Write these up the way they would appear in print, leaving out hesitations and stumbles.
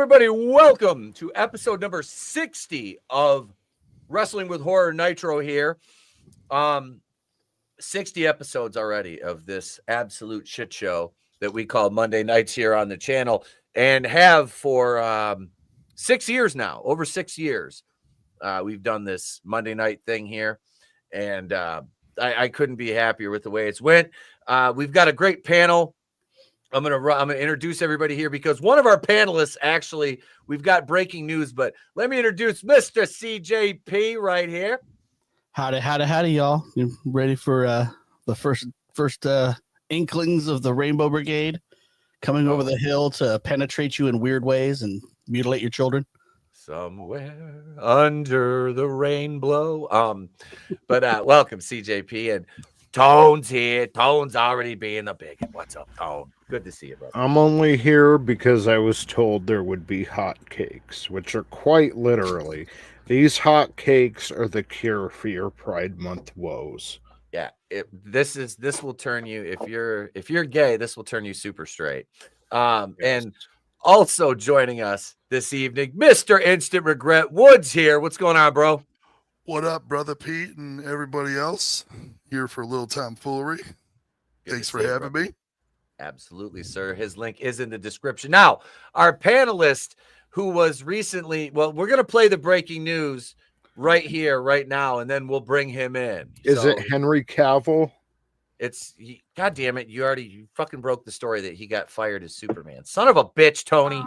everybody. Welcome to episode number 60 of Wrestling with Horror Nitro here. 60 episodes already of this absolute shit show that we call Monday Nights here on the channel, and have for 6 years now, over 6 years. We've done this Monday night thing here, and I couldn't be happier with the way it's went. We've got a great panel. I'm gonna introduce everybody here because one of our panelists, actually, we've got breaking news, but let me introduce Mr. CJP right here. Howdy, y'all. You ready for the first inklings of the Rainbow Brigade coming over the hill to penetrate you in weird ways and mutilate your children? Somewhere under the rainbow. But welcome, CJP, and Tone's here. Tone's already being a bigot. What's up, Tone? Good to see you, brother. I'm only here because I was told there would be hot cakes, which are quite literally. These hot cakes are the cure for your Pride Month woes. Yeah, this will turn you, if you're gay, this will turn you super straight. Yes. And also joining us this evening, Mr. Instant Regret Woods here. What's going on, bro? What up, brother Pete and everybody else? Here for a little tomfoolery. Thanks for having me. Absolutely, sir. His link is in the description. Now, our panelist who was recently, well, we're going to play the breaking news right here, right now, and then we'll bring him in. Is it Henry Cavill? God damn it. You fucking broke the story that he got fired as Superman. Son of a bitch, Tony.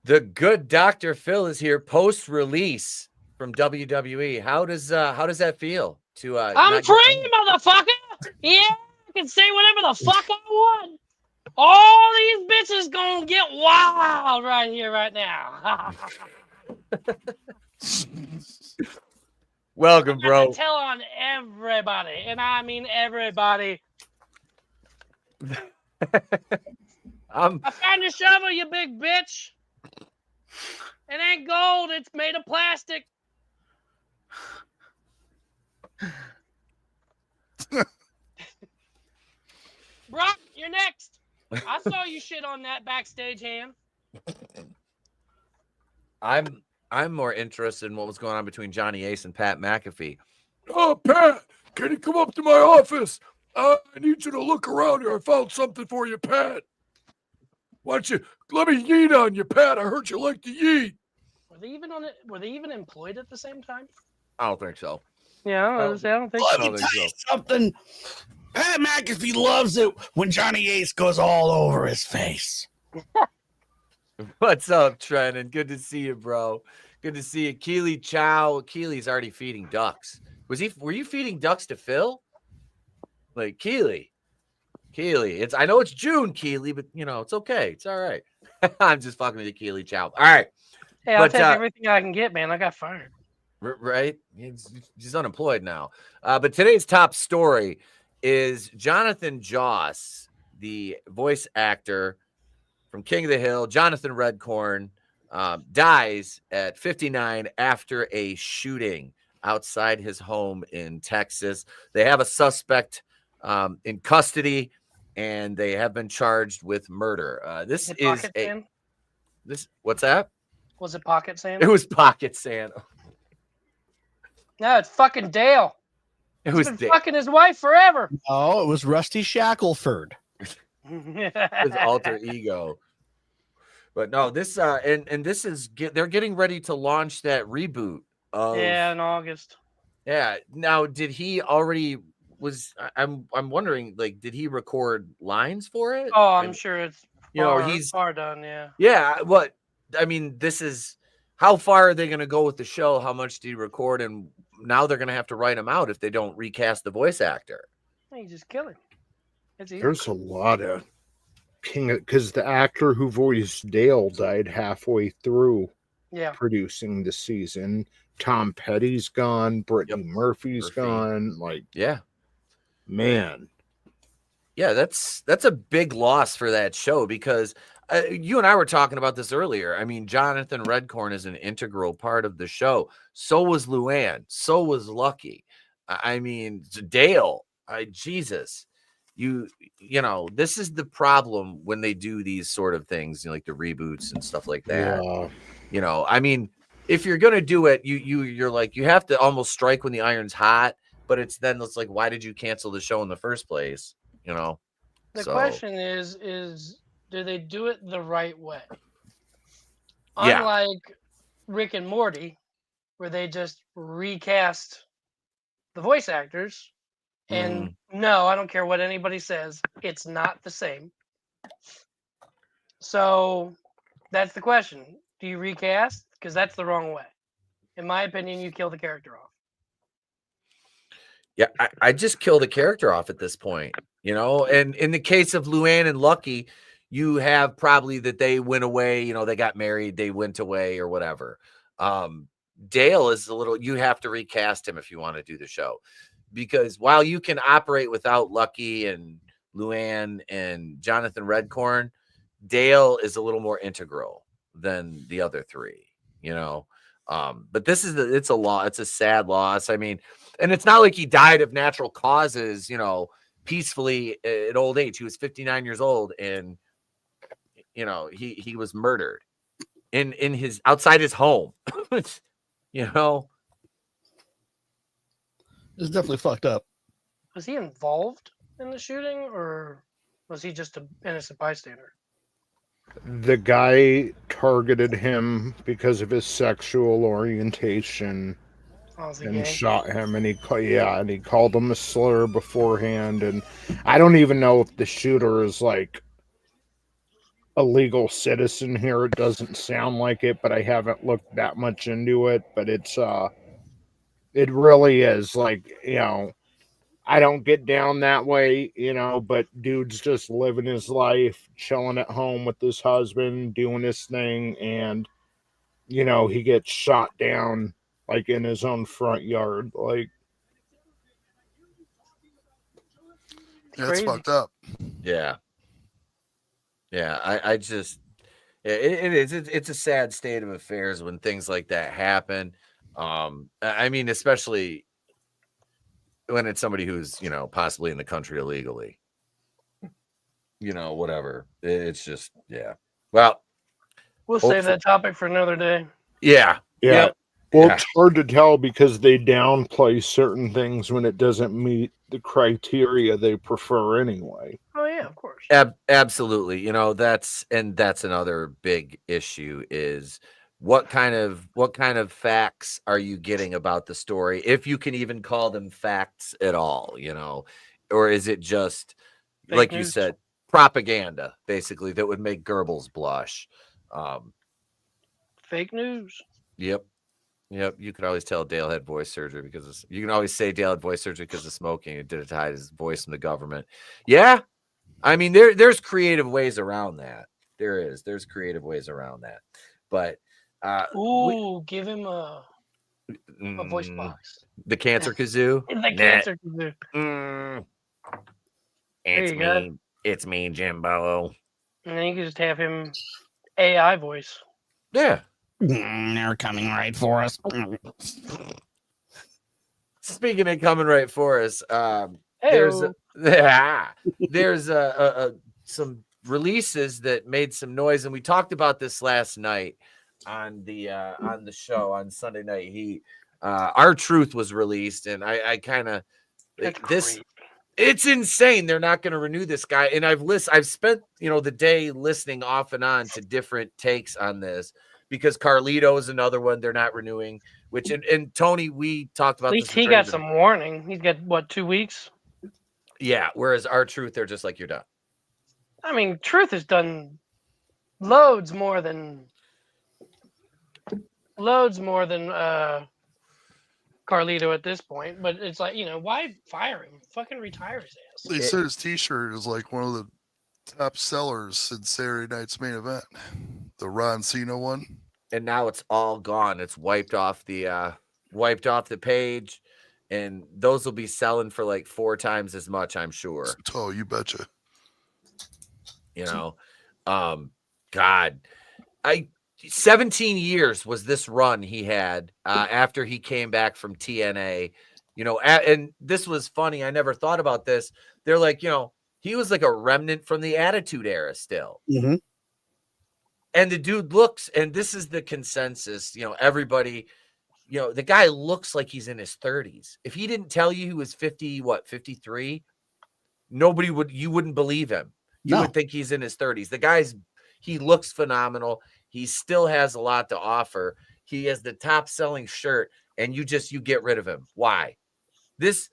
The good Dr. Phil is here post-release from WWE. How does that feel? I'm free, motherfucker. Yeah, I can say whatever the fuck I want. All these bitches gonna get wild right here, right now. Welcome, bro. Tell on everybody, and I mean everybody. I found your shovel, you big bitch. It ain't gold, it's made of plastic. Brock, you're next. I saw you shit on that backstage hand. I'm more interested in what was going on between Johnny Ace and Pat McAfee. Oh, Pat, can you come up to my office? I need you to look around here. I found something for you, Pat. Why don't you let me yeet on you, Pat? I heard you like to yeet. Were they even on it? Were they even employed at the same time? I don't think so. Yeah, I don't think so. Let me tell you something. Pat McAfee loves it when Johnny Ace goes all over his face. What's up, Trina? Good to see you, bro. Good to see you. Keely Chow. Keely's already feeding ducks. Were you feeding ducks to Phil? Like Keely. I know it's June, Keely, but it's okay. It's all right. I'm just fucking with you, Keely Chow. All right. Hey, I'll take everything I can get, man. I got fired. Right? He's unemployed now. But today's top story is Jonathan Joss, the voice actor from King of the Hill, Jonathan Redcorn, dies at 59 after a shooting outside his home in Texas. They have a suspect in custody, and they have been charged with murder. What's that? Was it pocket sand? It was pocket sand. No, it's fucking Dale. He's been fucking his wife forever. Oh, it was Rusty Shackelford. His alter ego. But no, this this is they're getting ready to launch that reboot of in August. Yeah. Now, did he already I'm wondering, like, did he record lines for it? Oh, I'm sure it's he's far done, yeah. Yeah, this is how far are they going to go with the show? How much did he record? And now they're going to have to write him out if they don't recast the voice actor. You just kill him. There's a lot of because the actor who voiced Dale died halfway through producing the season. Tom Petty's gone. Brittany Murphy's gone. Like, yeah, man. Yeah, that's a big loss for that show because you and I were talking about this earlier. I mean, Jonathan Redcorn is an integral part of the show. So was Luann. So was Lucky. I mean, Dale. Jesus, you know, this is the problem when they do these sort of things, you know, like the reboots and stuff like that. Yeah. You know, I mean, if you're gonna do it, you're like you have to almost strike when the iron's hot. But it's like, why did you cancel the show in the first place? You know. The question is do they do it the right way? Yeah. Unlike Rick and Morty, where they just recast the voice actors, and no, I don't care what anybody says, it's not the same. So that's the question. Do you recast? Because that's the wrong way. In my opinion, you kill the character off. Yeah, I just kill the character off at this point, you know. And in the case of Luann and Lucky, you have probably that they went away, you know, they got married, they went away or whatever. Dale is a little, you have to recast him if you want to do the show, because while you can operate without Lucky and Luann and Jonathan Redcorn, Dale is a little more integral than the other three, you know. But this is it's a sad loss. I mean, and it's not like he died of natural causes, you know, peacefully at old age. He was 59 years old, and you know, he was murdered in his outside his home. You know, it's definitely fucked up. Was he involved in the shooting, or was he just an innocent bystander? The guy targeted him because of his sexual orientation and shot him, and he called him a slur beforehand. And I don't even know if the shooter is like a legal citizen here. It doesn't sound like it, but I haven't looked that much into it. But it's it really is like, you know, I don't get down that way, you know, but dude's just living his life, chilling at home with his husband, doing his thing, and, you know, he gets shot down, like, in his own front yard. Like, yeah, it's fucked up. Yeah. Yeah, I just, it's a sad state of affairs when things like that happen. I mean, especially when it's somebody who's, you know, possibly in the country illegally, you know, whatever. It's just, yeah. Well, we'll save that topic for another day. Yeah. Yeah. Well, it's hard to tell because they downplay certain things when it doesn't meet the criteria they prefer anyway. Oh yeah, of course. Absolutely. You know, that's another big issue is what kind of facts are you getting about the story, if you can even call them facts at all, you know, or is it just fake like news. You said, propaganda basically that would make Goebbels blush. Fake news. Yep. You could always tell Dale had voice surgery because you can always say Dale had voice surgery because of smoking. It did it to hide his voice from the government. Yeah. I mean, there's creative ways around that. There's creative ways around that. But give him a voice box. The cancer kazoo. The cancer kazoo. It's me, Jimbo. And then you can just have him AI voice. Yeah. They're coming right for us. Speaking of coming right for us, there's some releases that made some noise, and we talked about this last night on the show on Sunday Night Heat. Our Truth was released, and I kind of this. It's insane. They're not going to renew this guy, and I've spent the day listening off and on to different takes on this because Carlito is another one they're not renewing. Which and Tony, we talked about. At least he got some warning. He's got what, 2 weeks? Yeah. Whereas Our Truth, they're just like, you're done. I mean, Truth has done loads more than Carlito at this point, but it's like, why fire him? Fucking retire his ass. They said his t-shirt is like one of the top sellers since Saturday night's main event, the Ron Cena one. And now it's all gone. It's wiped off the page. and those will be selling for like 4 times as much, I'm sure. Oh, you betcha. You know, God, 17 years was this run he had after he came back from TNA. You know, and this was funny. I never thought about this. They're like, you know, he was like a remnant from the Attitude Era still. Mm-hmm. And the dude looks, and this is the consensus, you know, everybody, you know, the guy looks like he's in his 30s. If he didn't tell you he was 53, you wouldn't believe him. You would think he's in his 30s. He looks phenomenal. He still has a lot to offer. He has the top selling shirt, and you get rid of him. Why? This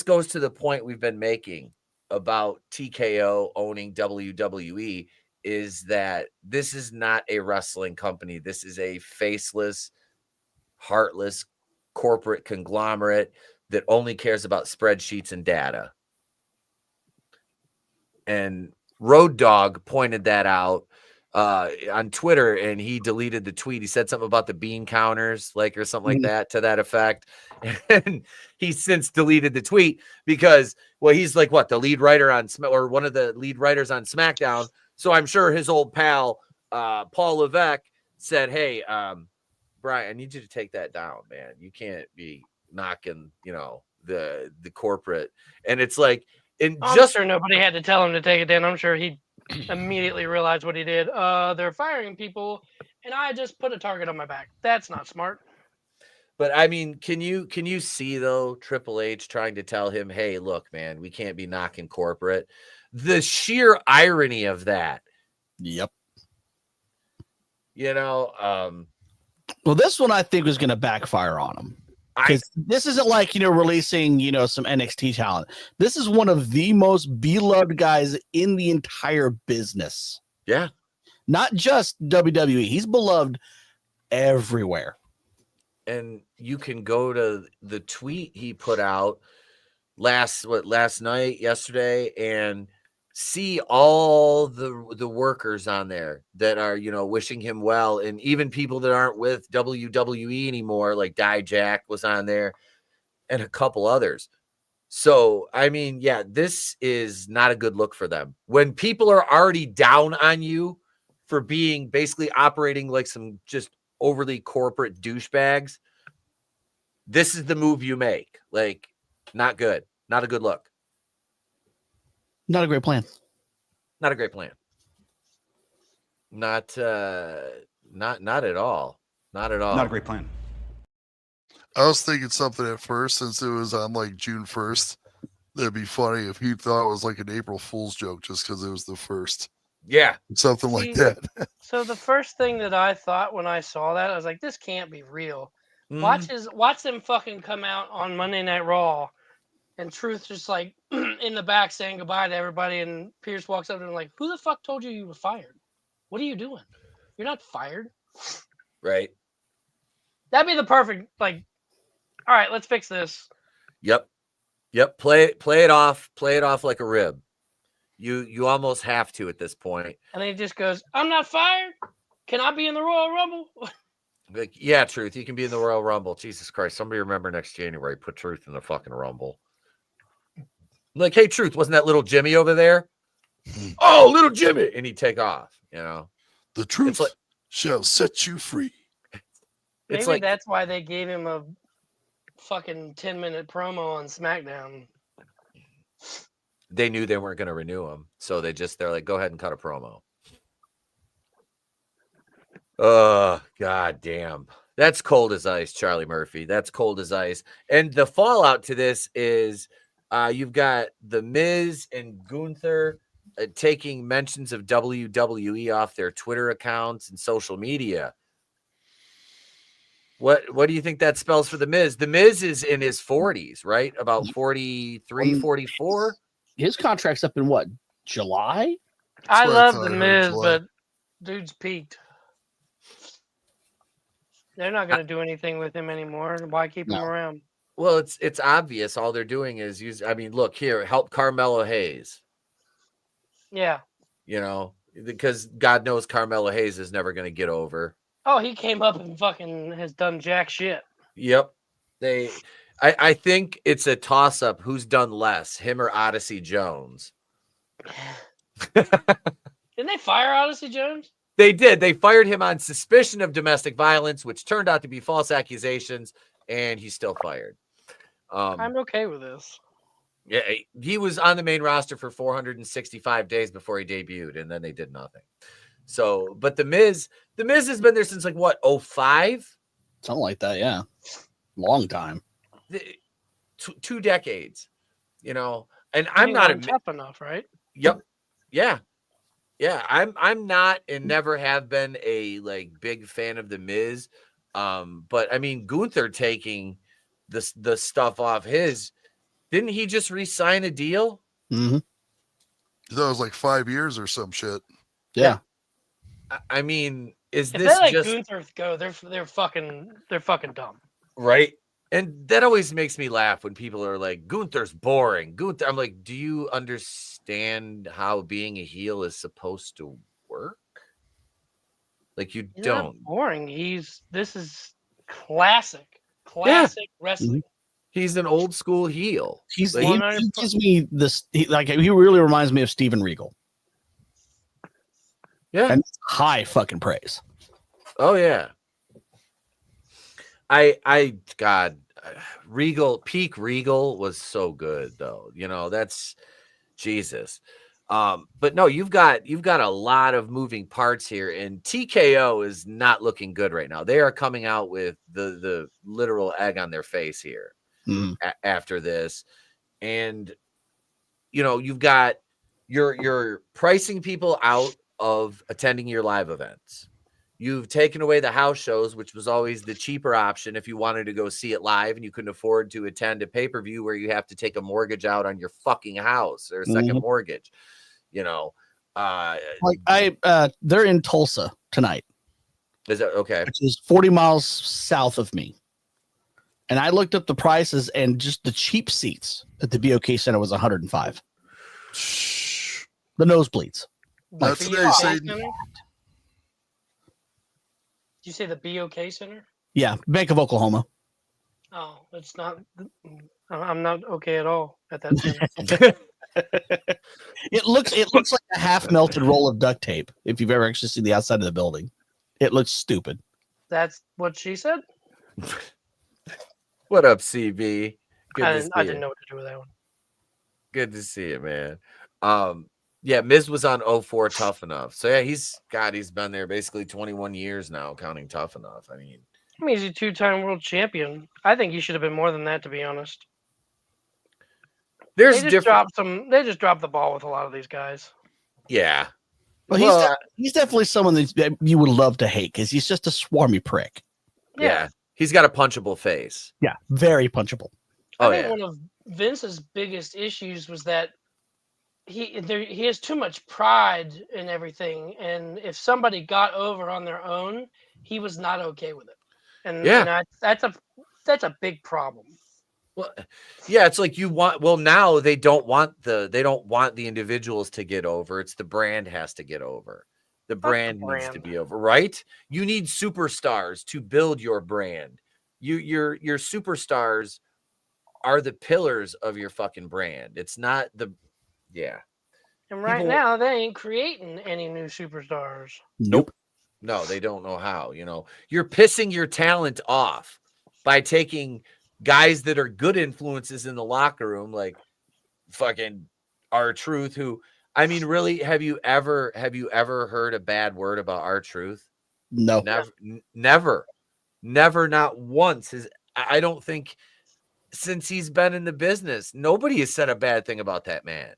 goes to the point we've been making about TKO owning WWE, is that this is not a wrestling company. This is a faceless, heartless corporate conglomerate that only cares about spreadsheets and data. And Road Dogg pointed that out on Twitter, and he deleted the tweet. He said something about the bean counters, or something like that, to that effect. And he's since deleted the tweet because, well, he's like the lead writer on or one of the lead writers on SmackDown. So I'm sure his old pal Paul Levesque said, "Hey, Brian, I need you to take that down, man. You can't be knocking, the corporate." And it's like, I'm sure nobody had to tell him to take it down. I'm sure he immediately realized what he did. They're firing people, and I just put a target on my back. That's not smart. But I mean, can you see though Triple H trying to tell him, "Hey, look, man, we can't be knocking corporate." The sheer irony of that. Yep. Well, this one I think was going to backfire on him. Because this isn't like, releasing, some NXT talent. This is one of the most beloved guys in the entire business. Yeah. Not just WWE. He's beloved everywhere. And you can go to the tweet he put out yesterday, and see all the workers on there that are, wishing him well. And even people that aren't with WWE anymore, like Dijak was on there and a couple others. So, I mean, yeah, this is not a good look for them. When people are already down on you for being basically operating like some just overly corporate douchebags, this is the move you make. Like, not good. Not a good look. Not a great plan. Not a great plan. Not at all. Not at all. Not a great plan. I was thinking something at first, since it was on like June 1st. That'd be funny if he thought it was like an April Fool's joke just because it was the 1st. Yeah. Something like that. So the first thing that I thought when I saw that, I was like, this can't be real. Watch them fucking come out on Monday Night Raw, and Truth just like in the back saying goodbye to everybody, and Pierce walks up and like, who the fuck told you were fired? What are you doing? You're not fired. Right. That'd be the perfect, like, all right, let's fix this. Yep. Play it off like a rib. You almost have to at this point. And then he just goes, I'm not fired. Can I be in the Royal Rumble? Like, yeah, Truth, you can be in the Royal Rumble. Jesus Christ. Somebody remember next January, put Truth in the fucking Rumble. Like, hey, Truth, wasn't that little Jimmy over there? Oh, little Jimmy. And he'd take off, The truth shall set you free. Maybe that's why they gave him a fucking 10-minute promo on SmackDown. They knew they weren't going to renew him. So they're like, go ahead and cut a promo. Oh, God damn. That's cold as ice, Charlie Murphy. That's cold as ice. And the fallout to this is you've got The Miz and Gunther taking mentions of WWE off their Twitter accounts and social media. What do you think that spells for The Miz? The Miz is in his 40s, right? About 43, 44? His contract's up in what, July? I love The Miz, but dude's peaked. They're not going to do anything with him anymore. Why keep him around? Well, it's obvious. All they're doing is look here, help Carmelo Hayes. Yeah. Because God knows Carmelo Hayes is never going to get over. Oh, he came up and fucking has done jack shit. Yep. I think it's a toss-up. Who's done less, him or Odyssey Jones? Didn't they fire Odyssey Jones? They did. They fired him on suspicion of domestic violence, which turned out to be false accusations, and he's still fired. I'm okay with this. Yeah, he was on the main roster for 465 days before he debuted, and then they did nothing. So, but the Miz has been there since like what, 05? Something like that, yeah. Long time. 2 decades, you know. And I'm not tough enough, right? Yep. Yeah. Yeah, I'm not and never have been a like big fan of the Miz. But I mean Gunther taking the stuff off his, didn't he just re-sign a deal? Mm-hmm. That was like 5 years or some shit. Yeah. I mean, is if this they let just Gunther go? They're fucking dumb, right? And that always makes me laugh when people are like, Gunther's boring. Gunther, I'm like, do you understand how being a heel is supposed to work? Like you He's don't. Not boring. This is classic wrestling. He's an old school heel. He Like, gives me this. He really reminds me of Steven Regal. Yeah, and high fucking praise. Oh yeah. God, peak Regal was so good though. You know, that's Jesus. But no, you've got a lot of moving parts here, and TKO is not looking good right now. They are coming out with the literal egg on their face here after this. And you know, you've got you're pricing people out of attending your live events. You've taken away the house shows, which was always the cheaper option if you wanted to go see it live and you couldn't afford to attend a pay-per-view where you have to take a mortgage out on your fucking house or a second mortgage. You know, they're in Tulsa tonight. Is that okay? Which is 40 miles south of me. And I looked up the prices, and just the cheap seats at the BOK Center was $105. The nosebleeds. That's Did you say the BOK Center? Yeah, Bank of Oklahoma. Oh, it's not. I'm not okay at all at that center. It looks like a half melted roll of duct tape. If you've ever actually seen the outside of the building, it looks stupid. That's what she said. What up, CB? I didn't know what to do with that one. Good to see you, man. Yeah, Miz was on 04 Tough Enough. So yeah, he's been there basically 21 years now, counting Tough Enough. I mean, he's a 2-time world champion. I think he should have been more than that, to be honest. They just dropped the ball with a lot of these guys. Yeah. Well, he's definitely someone that you would love to hate because he's just a swarmy prick. Yeah. He's got a punchable face. Yeah, very punchable. I think one of Vince's biggest issues was that he has too much pride in everything, and if somebody got over on their own, he was not okay with it. And that's a big problem. Well, yeah, it's like now they don't want the individuals to get over. It's the brand has to get over. The brand needs to be over, right? You need superstars to build your brand. Your superstars are the pillars of your fucking brand. It's not And now they ain't creating any new superstars. Nope. No, they don't know how. You know, you're pissing your talent off by taking guys that are good influences in the locker room, like fucking R-Truth, who, I mean, really, have you ever heard a bad word about R-Truth? No. Never, not once. I don't think since he's been in the business, nobody has said a bad thing about that man,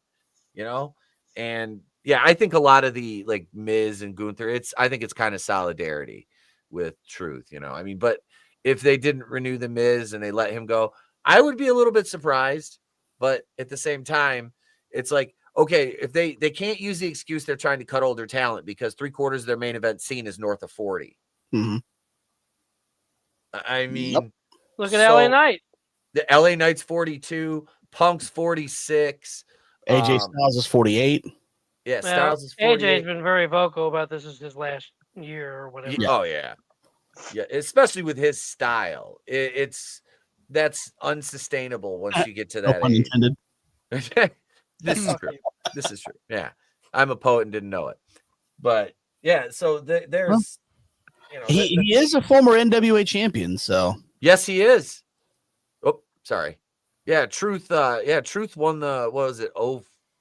you know? And yeah, I think a lot of the like Miz and Gunther, I think it's kind of solidarity with Truth, you know? I mean, but if they didn't renew the Miz and they let him go, I would be a little bit surprised. But at the same time, it's like, okay, if they can't use the excuse they're trying to cut older talent because 3/4 of their main event scene is north of 40. Mm-hmm. I mean, look at LA Knight. The LA Knight's 42, Punk's 46. AJ Styles is 48. Yeah, Styles is 48. AJ's been very vocal about this is his last year or whatever. Oh, yeah. Yeah, especially with his style. It's that's unsustainable once you get to No that pun age. intended. This is true. This is true. Yeah, I'm a poet and didn't know it, but yeah. So there's, you know, He is a former NWA champion, so yes, he is. Oh, sorry. Yeah, Truth. Truth won the, what was it,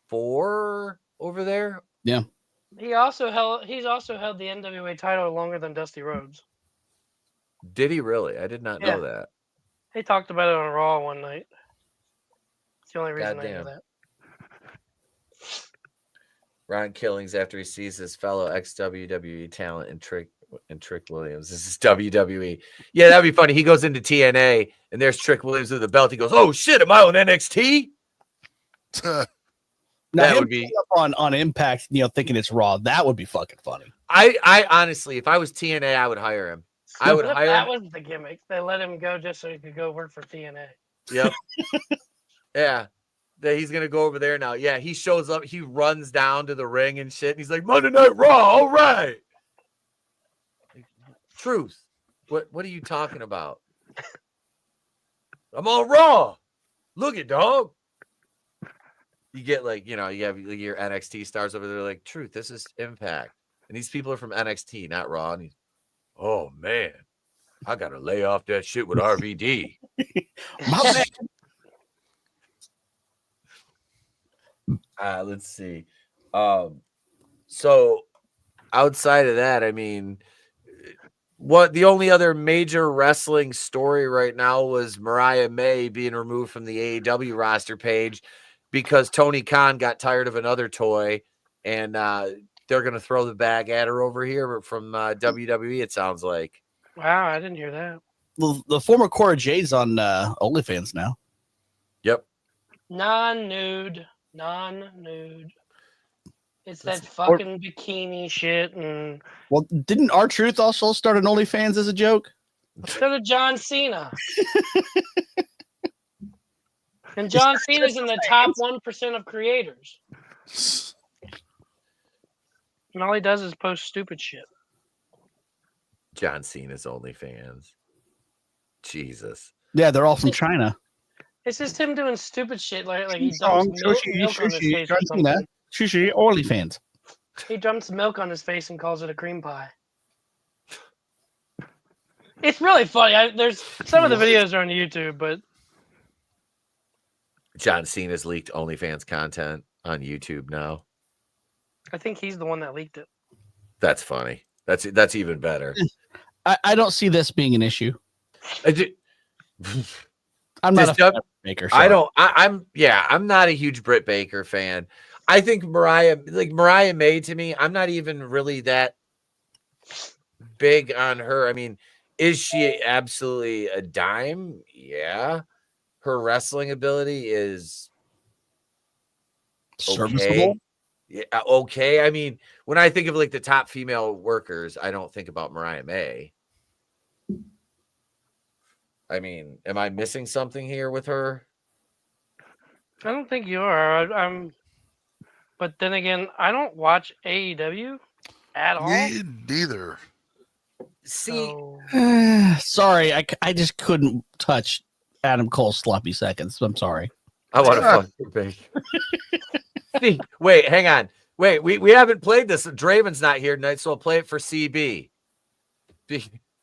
04 over there? yeah. He's also held the NWA title longer than Dusty Rhodes. Did he really? I did not know that. He talked about it on Raw one night. It's the only reason I know Goddamn. that. Ron Killings after he sees his fellow ex-WWE talent in Trick Williams. This is WWE. Yeah, that'd be funny. He goes into TNA and there's Trick Williams with the belt. He goes, "Oh shit, am I on NXT?" Now, that him would be on Impact, thinking it's Raw. That would be fucking funny. I honestly, if I was TNA, I would hire him. I would hire That him. was the gimmick. They let him go just so he could go work for TNA. Yep. Yeah. That he's gonna go over there now. Yeah, he shows up, he runs down to the ring and shit, and he's like, "Monday Night Raw, all right." Truth. What are you talking about? I'm on Raw. Look it, dog. You get you have your NXT stars over there like, "Truth, this is Impact." And these people are from NXT, not Raw. And he's, "Oh man, I gotta lay off that shit with RVD." My man. Let's see. So outside of that, I mean, the only other major wrestling story right now was Mariah May being removed from the AEW roster page because Tony Khan got tired of another toy, and they're going to throw the bag at her over here from WWE, it sounds like. Wow, I didn't hear that. The former Cora Jade's on OnlyFans now. Yep. Non-nude. It's that fucking bikini shit. And well, didn't R-Truth also start an OnlyFans as a joke? so did John Cena. And John Cena's in the top 1% of creators. And all he does is post stupid shit. John Cena's OnlyFans. Jesus. Yeah, they're all from China. It's just him doing stupid shit, like he dumps milk on his face or something. OnlyFans. He dumps milk on his face and calls it a cream pie. It's really funny. There's some of the videos are on YouTube, but John Cena's leaked OnlyFans content on YouTube now. I think he's the one that leaked it. That's funny. That's even better. I don't see this being an issue. I'm not a Baker. I'm not a huge Britt Baker fan. I think Mariah May, to me, I'm not even really that big on her. I mean, is she absolutely a dime? Yeah. Her wrestling ability is serviceable. Yeah, okay. I mean, when I think of the top female workers, I don't think about Mariah May. I mean, am I missing something here with her? I don't think you are. But then again, I don't watch AEW at all. Me neither. See, sorry, I just couldn't touch Adam Cole's sloppy seconds. I'm sorry. I want to fuck your Baker. See, wait, hang on. Wait, we haven't played this. Draven's not here tonight, so I'll play it for CB.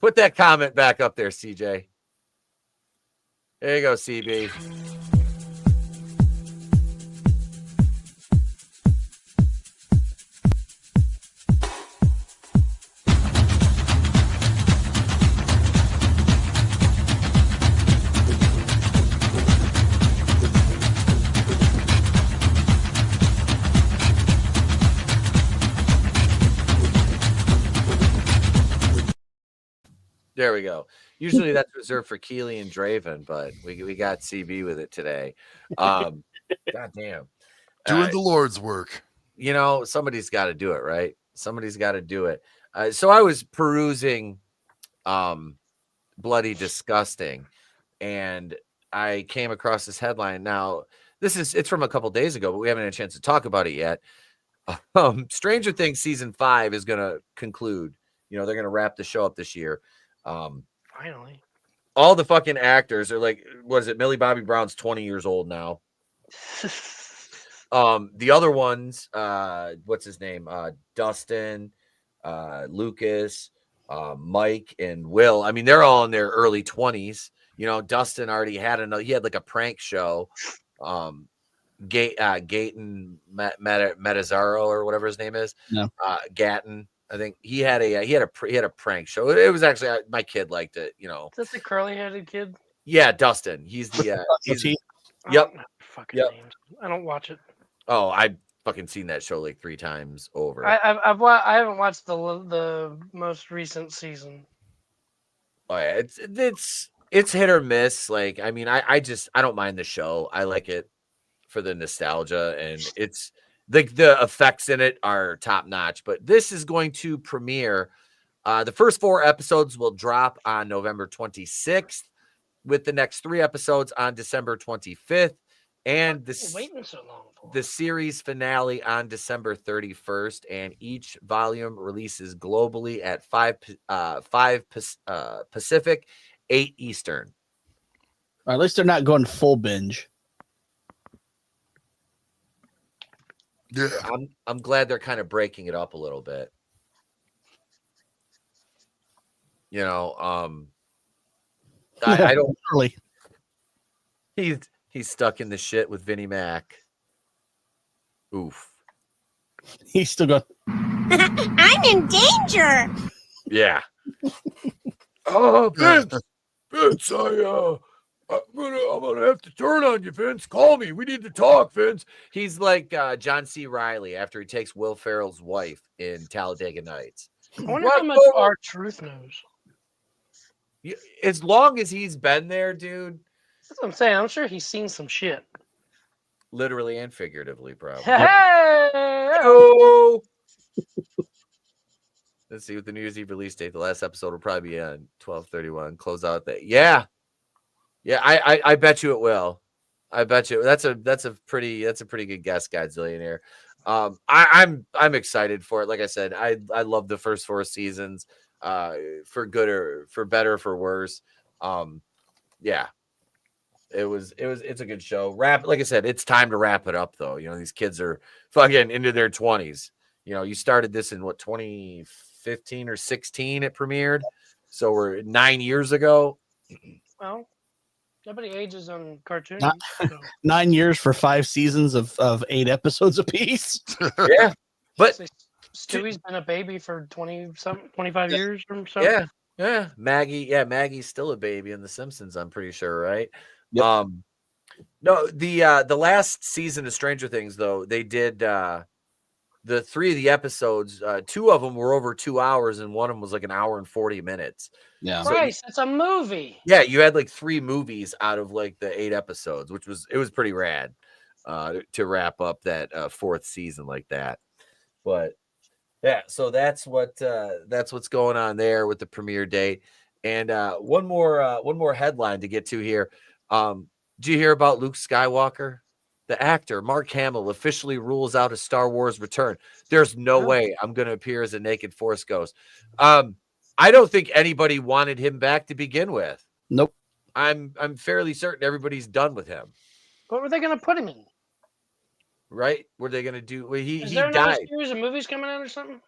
Put that comment back up there, CJ. There you go, CB. There we go. Usually that's reserved for Keely and Draven, but we got CB with it today. God damn. Doing the Lord's work. Somebody's got to do it, right? Somebody's got to do it. So I was perusing Bloody Disgusting, and I came across this headline. Now, it's from a couple days ago, but we haven't had a chance to talk about it yet. Stranger Things season 5 is going to conclude. They're going to wrap the show up this year. Finally. all the fucking actors are like, what is it? Millie Bobby Brown's 20 years old now. The other ones, what's his name? Dustin, Lucas, Mike, and Will. I mean, they're all in their early 20s. You know, Dustin already had he had like a prank show. Gaten Metazzaro or whatever his name is. No. Gatton. I think he had a prank show. It was actually my kid liked it. You know, Is that the curly-headed kid? Yeah, Dustin. He's the Yep. Fucking names. I don't watch it. Oh, I fucking seen that show like 3 times over. I haven't watched the most recent season. Oh yeah, it's hit or miss. Like, I mean, I don't mind the show. I like it for the nostalgia, and it's the effects in it are top notch. But this is going to premiere. The first 4 episodes will drop on November 26th, with the next 3 episodes on December 25th, and Waiting so long for the series finale on December 31st. And each volume releases globally at 5 Pacific, 8 Eastern. Or at least they're not going full binge. Yeah, I'm glad they're kind of breaking it up a little bit. You know, I don't really. He's stuck in the shit with Vinnie Mac. Oof. He's still going. I'm in danger. Yeah. Vince, I'm gonna have to turn on you, Vince. Call me. We need to talk, Vince. He's like John C. Reilly after he takes Will Ferrell's wife in Talladega Nights. I wonder how much R-Truth knows. As long as he's been there, dude. That's what I'm saying. I'm sure he's seen some shit. Literally and figuratively, probably. Hey! Oh! Let's see what the New Year's Eve release date. The last episode will probably be on 12/31. Close out that. Yeah. Yeah, I bet you it will. I bet you that's a pretty good guess, Godzillionaire. I'm excited for it. Like I said, I love the first 4 seasons. For good or for better, for worse. Yeah. It's a good show. Like I said, it's time to wrap it up though. You know, these kids are fucking into their 20s. You know, you started this in what, 2015 or 16 it premiered. So we're 9 years ago. Well, nobody ages on cartoons. 9 years for 5 seasons of 8 episodes apiece. Yeah. But Stewie's been a baby for 25 years or something. Yeah. Yeah. Maggie's still a baby in The Simpsons, I'm pretty sure, right? Yep. No, the last season of Stranger Things, though, they did the 3 of the episodes, 2 of them were over 2 hours, and one of them was like an hour and 40 minutes. Yeah. Christ, it's a movie. Yeah, you had like 3 movies out of like the 8 episodes, which was pretty rad to wrap up that 4th season like that. But yeah, so that's what's going on there with the premiere date. And one more headline to get to here. Did you hear about Luke Skywalker? The actor Mark Hamill officially rules out a Star Wars return. There's no way I'm going to appear as a naked Force ghost. I don't think anybody wanted him back to begin with. Nope. I'm fairly certain everybody's done with him. What were they going to put him in? Right? What are they going to do? Well, he Is there died. another series of movies coming out or something?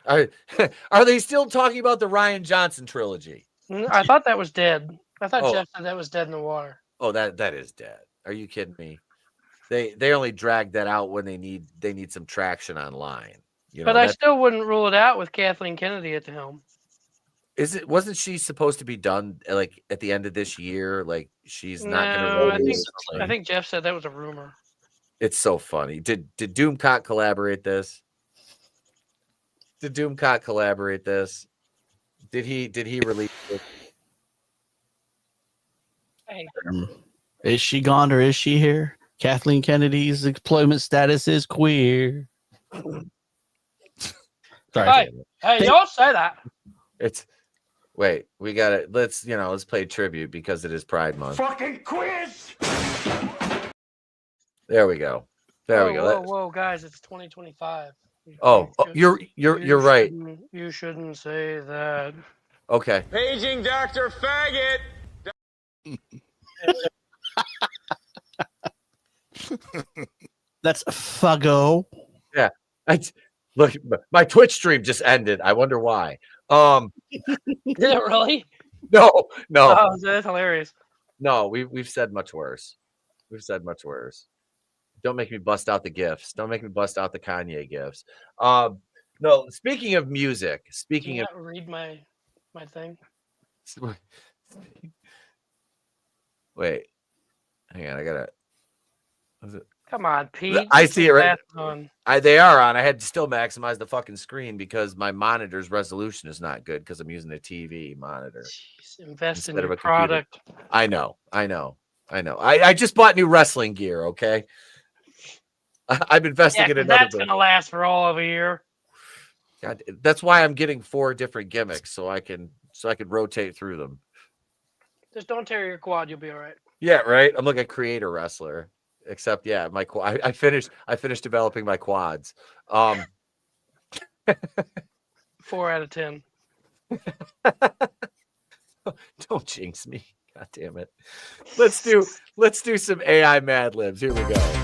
Are they still talking about the Rian Johnson trilogy? I thought that was dead. I thought Oh. Jeff said that was dead in the water. Oh, that is dead. Are you kidding me? They only drag that out when they need some traction online. You know, But I still wouldn't rule it out with Kathleen Kennedy at the helm. Wasn't she supposed to be done like at the end of this year? Like she's not No, going to. I think Jeff said that was a rumor. It's so funny. Did Doomcock collaborate this? Did Doomcock collaborate this? Did he release it? Hey, Is she gone or is she here? Kathleen Kennedy's employment status is queer. Sorry. hey, y'all say that. We got it. Let's play tribute because it is Pride Month. Fucking quiz. There we go. There we go. Whoa, guys! It's 2025. You're right. You shouldn't say that. Okay. Paging Dr. Faggot. That's Fuggo. Yeah. Look, my Twitch stream just ended. I wonder why. Did it really? No. Oh, that's hilarious. No, we've said much worse. We've said much worse. Don't make me bust out the gifts. Don't make me bust out the Kanye gifts. No, speaking of music, Can you not read my thing? Wait. Hang on, I gotta. Come on, Pete. I see it right. On. They are on. I had to still maximize the fucking screen because my monitor's resolution is not good because I'm using a TV monitor. Jeez, invest in instead of your a computer. product. I know. I just bought new wrestling gear. Okay. I'm investing in another. That's gonna last for all of a year. God, that's why I'm getting 4 different gimmicks so I can rotate through them. Just don't tear your quad. You'll be all right. Yeah, right. I'm like a creator wrestler, except my quad. I finished developing my quads. 4 out of 10. Don't jinx me. God damn it. Let's do some AI Madlibs. Here we go.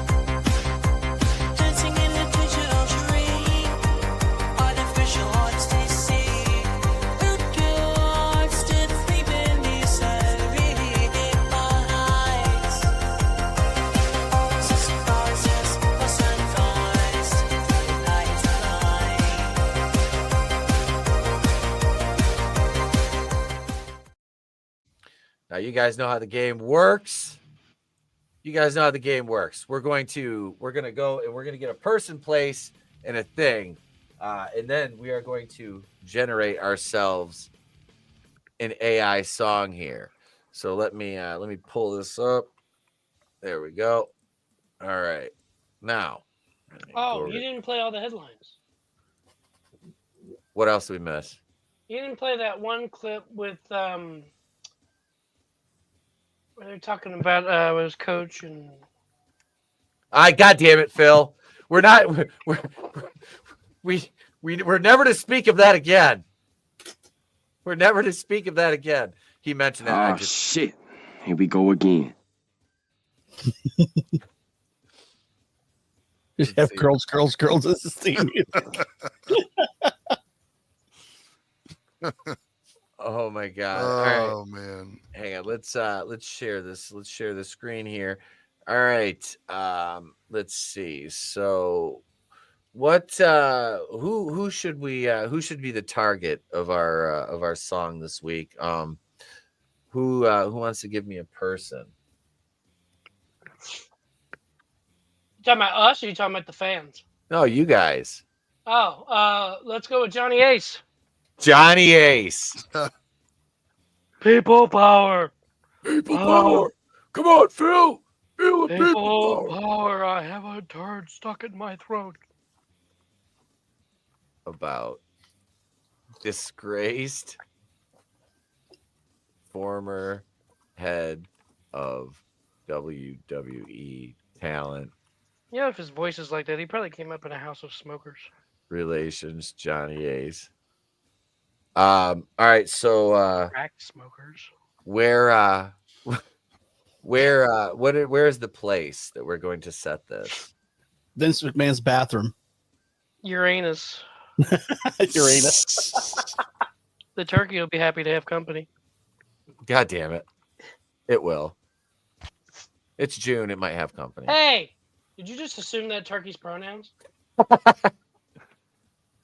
Now you guys know how the game works. We're going to go and we're going to get a person, place, and a thing, and then we are going to generate ourselves an AI song here. So let me pull this up. There we go. All right. Now. Oh, you didn't play all the headlines. What else did we miss? You didn't play that one clip with where they're talking about his coach and. God damn it, Phil. We're never to speak of that again. We're never to speak of that again. He mentioned that. Oh, shit. Here we go again. Just have girls as the theme music. Oh my god. Oh right. Man. Hang on. Let's share this. Let's share the screen here. All right. Let's see. So what who should be the target of our song this week? Who wants to give me a person? You talking about us or you talking about the fans? No, you guys. Oh, let's go with Johnny Ace. Johnny Ace. People power. People power. Come on, Phil. Feel the People power. I have a turd stuck in my throat. About disgraced former head of WWE talent. Yeah, if his voice is like that, he probably came up in a house of smokers. Relations, Johnny Ace. All right, so crack smokers. Where is the place that we're going to set this? Vince McMahon's bathroom. Uranus. Uranus. The turkey will be happy to have company. God damn it. It will. It's June. It might have company. Hey, did you just assume that turkey's pronouns?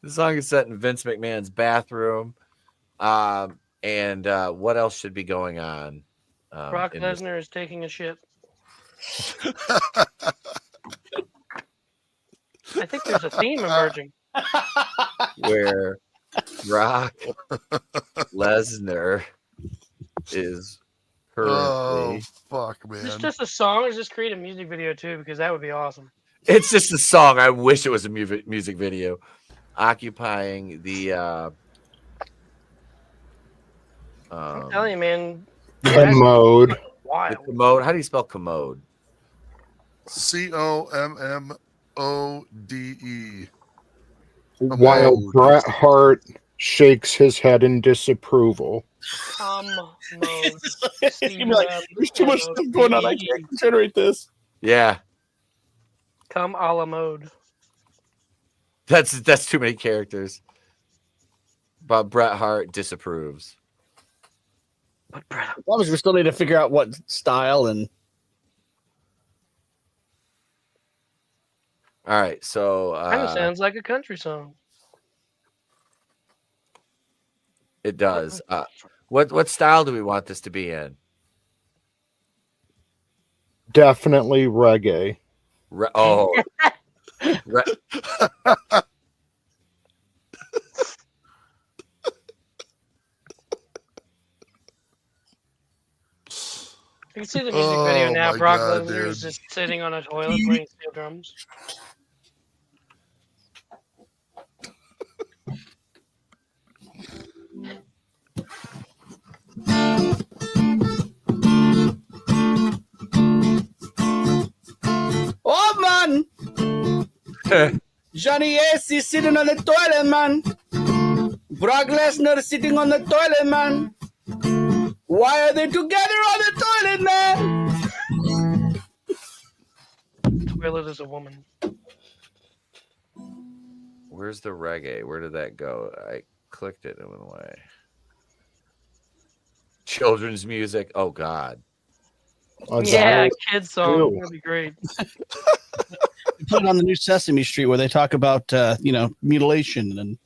The song is set in Vince McMahon's bathroom. And what else should be going on? Brock Lesnar is taking a shit. I think there's a theme emerging. Where Brock Lesnar is currently. Oh, fuck, man. Is this just a song or just create a music video too? Because that would be awesome. It's just a song. I wish it was a music video. Occupying the I'm telling you, man. Commode. The commode. How do you spell commode? COMMODE. While Bret Hart shakes his head in disapproval. Mode. You'd be like, there's too much stuff going on. I can't generate this. Yeah, Come a la mode. that's too many characters. But Bret Hart disapproves. But Bret, As long as we still need to figure out what style and. All right, so kind of sounds like a country song. it does. What style do we want this to be in? Definitely reggae. Oh, You can see the music video now. my Brock God, Lesnar is dude. just sitting on a toilet playing steel drums. Oh, man! Johnny Ace is sitting on the toilet, man. Brock Lesnar is sitting on the toilet, man. Why are they together on the toilet, man? Toilet is a woman. where's the reggae? Where did that go? I clicked it and it went away. Children's music. Oh God. Yeah, kids song. That'd be great. Put it on the new Sesame Street where they talk about mutilation and.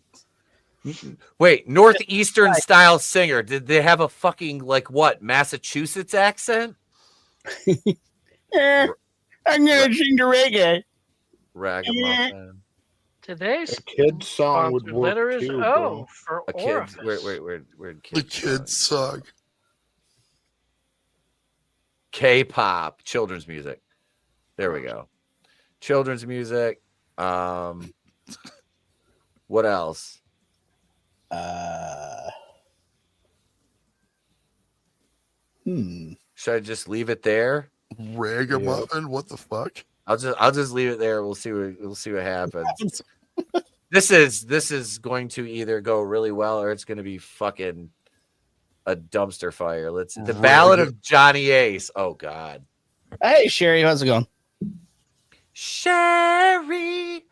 Wait, Northeastern style singer. Did they have a fucking Massachusetts accent? I'm gonna sing the reggae. Ragamuffin. Today's A kid song would sponsored work letter is too, O bro. for A kid. orifice. Where The kids song. K-pop, children's music. There we go. Children's music. What else? Should I just leave it there? Ragamuffin? What the fuck? I'll just leave it there. We'll see what happens. This is going to either go really well or it's going to be fucking a dumpster fire. The Ballad of Johnny Ace. Oh God. Hey Sherry, how's it going? Sherry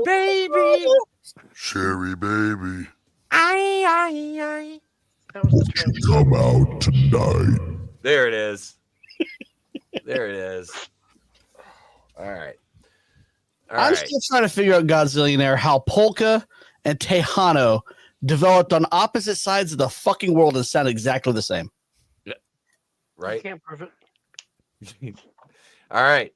baby. Sherry baby. Aye. That was the trend. Come out tonight. There it is. There it is. All right. I'm still trying to figure out, Godzillionaire, how Polka and Tejano developed on opposite sides of the fucking world and sound exactly the same. I Right. can't prove it. All right.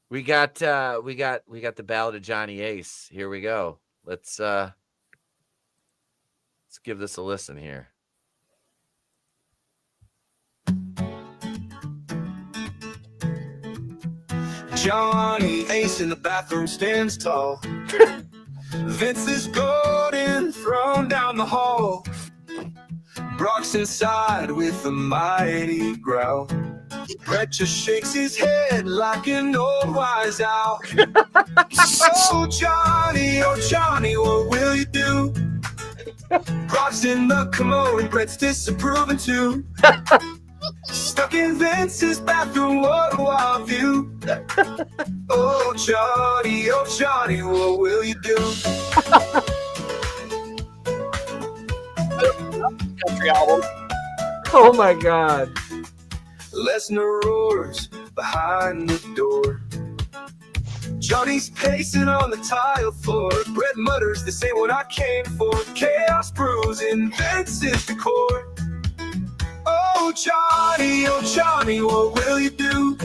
We got the Ballad of Johnny Ace. Here we go. Let's give this a listen here. Johnny Ace in the bathroom stands tall. Vince is golden thrown down the hall. Brock's inside with a mighty growl. Brett just shakes his head like an old wise owl. Oh Johnny, what will you do? Brock's in the commode, Brett's disapproving too. Stuck in Vince's bathroom, what a wild view. Oh Johnny, what will you do? Country album. Oh my God. Lesnar roars behind the door. Johnny's pacing on the tile floor. Brett mutters, this ain't what I came for. Chaos brews in Vince's decor. Oh Johnny, what will you do?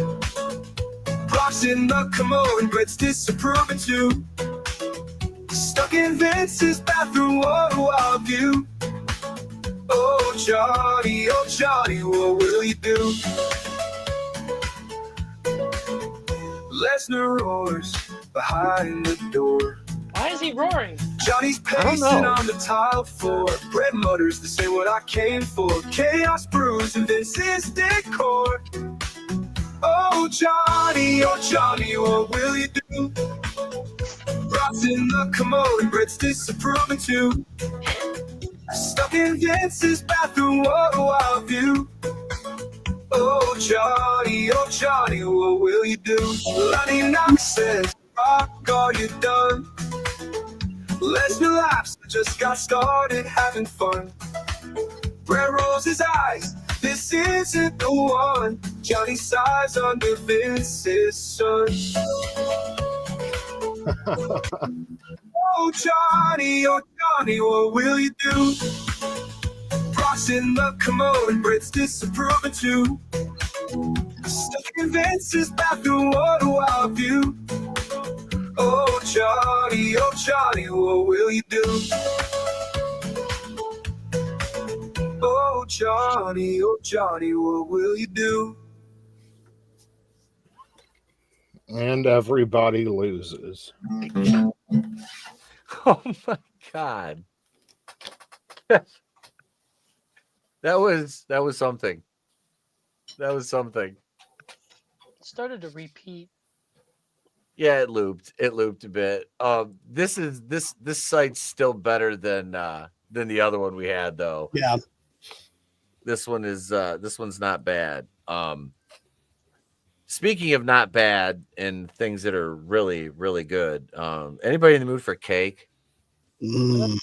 Brock's in the commode and Brett's disapproving too. Stuck in Vince's bathroom, what a wild view. Oh Johnny, what will you do? Lesnar roars behind the door. Why is he roaring? Johnny's pacing on the tile floor. Brett mutters, this ain't what I came for. Chaos brews and Vince's decor. Oh Johnny, what will you do? Rocks in the commode and Brett's disapproving too. Stuck in Vince's bathroom, what a wild view. Oh Johnny, what will you do? Lonnie Knox says, rock, are you done? Let's relapse, just got started having fun. Brett rolls his eyes, this isn't the one. Johnny sighs under Vince's son. Oh Johnny, what will you do? Rocks in the commode and Brett's disapproving too. Stuck in Vince's bathroom, what a wild view. Oh Johnny, what will you do? Oh Johnny, what will you do? And everybody loses. Oh my God. That was something. That was something. It started to repeat. Yeah, it looped. It looped a bit. This site's still better than the other one we had though. Yeah. This one's not bad. Speaking of not bad and things that are really, really good. Anybody in the mood for cake? Anybody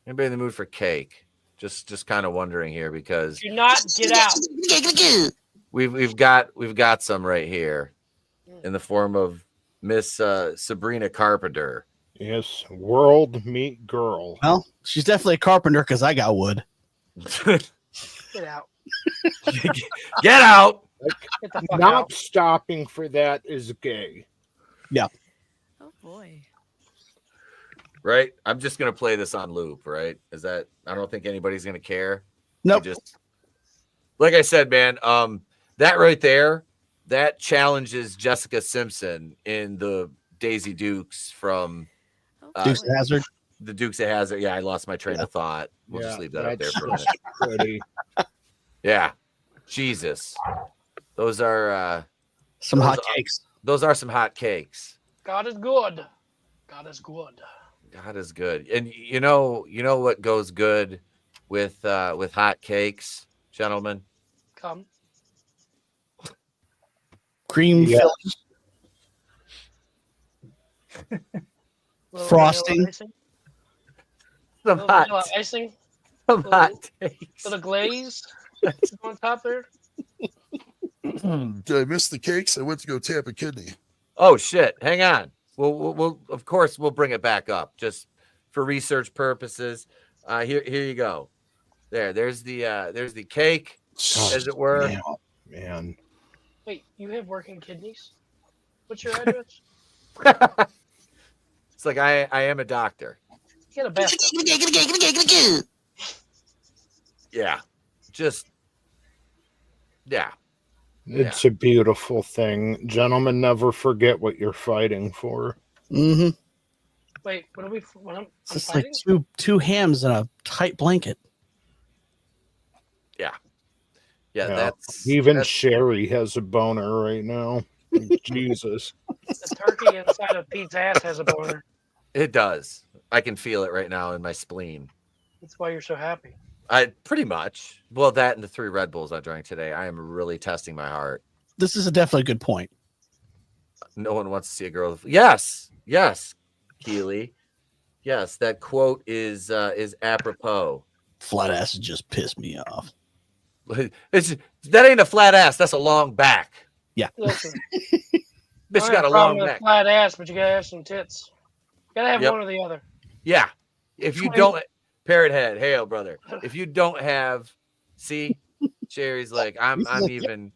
in the mood for cake? Just kind of wondering here because Do not get out. we've got some right here in the form of Miss Sabrina Carpenter. Yes, world meet girl. Well, she's definitely a carpenter because I got wood. Get out. Get out. Get the fuck Not out. stopping for that is gay. Yeah. Oh boy. Right? I'm just gonna play this on loop, right? Is that I don't think anybody's gonna care. Nope. Just like I said, man, that right there, that challenges Jessica Simpson in the Daisy Dukes from Dukes of Hazzard. The Dukes of Hazzard. Yeah, I lost my train of thought. We'll just leave that up there for a minute. Pretty. Yeah. Jesus. Those are Some hot cakes. Those are some hot cakes. God is good. God is good. God is good. And you know what goes good with hot cakes, gentlemen? Come. Cream Yeah. filling. Little Frosting. vanilla icing. Some Little vanilla hot, icing. some hot takes. Little glaze on top there. Did I miss the cakes? I went to go tap a kidney. Oh shit! Hang on. We'll of course we'll bring it back up just for research purposes. Here you go. There's the cake, as it were. Man. Wait, you have working kidneys? What's your address? It's like I am a doctor. Get a bathtub. Yeah. Just yeah. It's a beautiful thing. Gentlemen, never forget what you're fighting for. Mm-hmm. Wait, what are we? What I'm It's just fighting? like two hams in a tight blanket. Yeah, that's Even Sherry has a boner right now. Jesus. The turkey inside of Pete's ass has a boner. it does. I can feel it right now in my spleen. That's why you're so happy. I pretty much. Well, that and the 3 Red Bulls I drank today. I am really testing my heart. This is definitely a good point. No one wants to see a girl. Yes, Keely. Yes, that quote is apropos. Flat asses just pissed me off. That ain't a flat ass. That's a long back. Yeah. Listen, Bitch I got have a problem long with neck. flat ass, but you gotta have some tits. You gotta have Yep. one or the other. Yeah. If you don't, parrot head, hail brother. If you don't have, see, Sherry's like, I'm even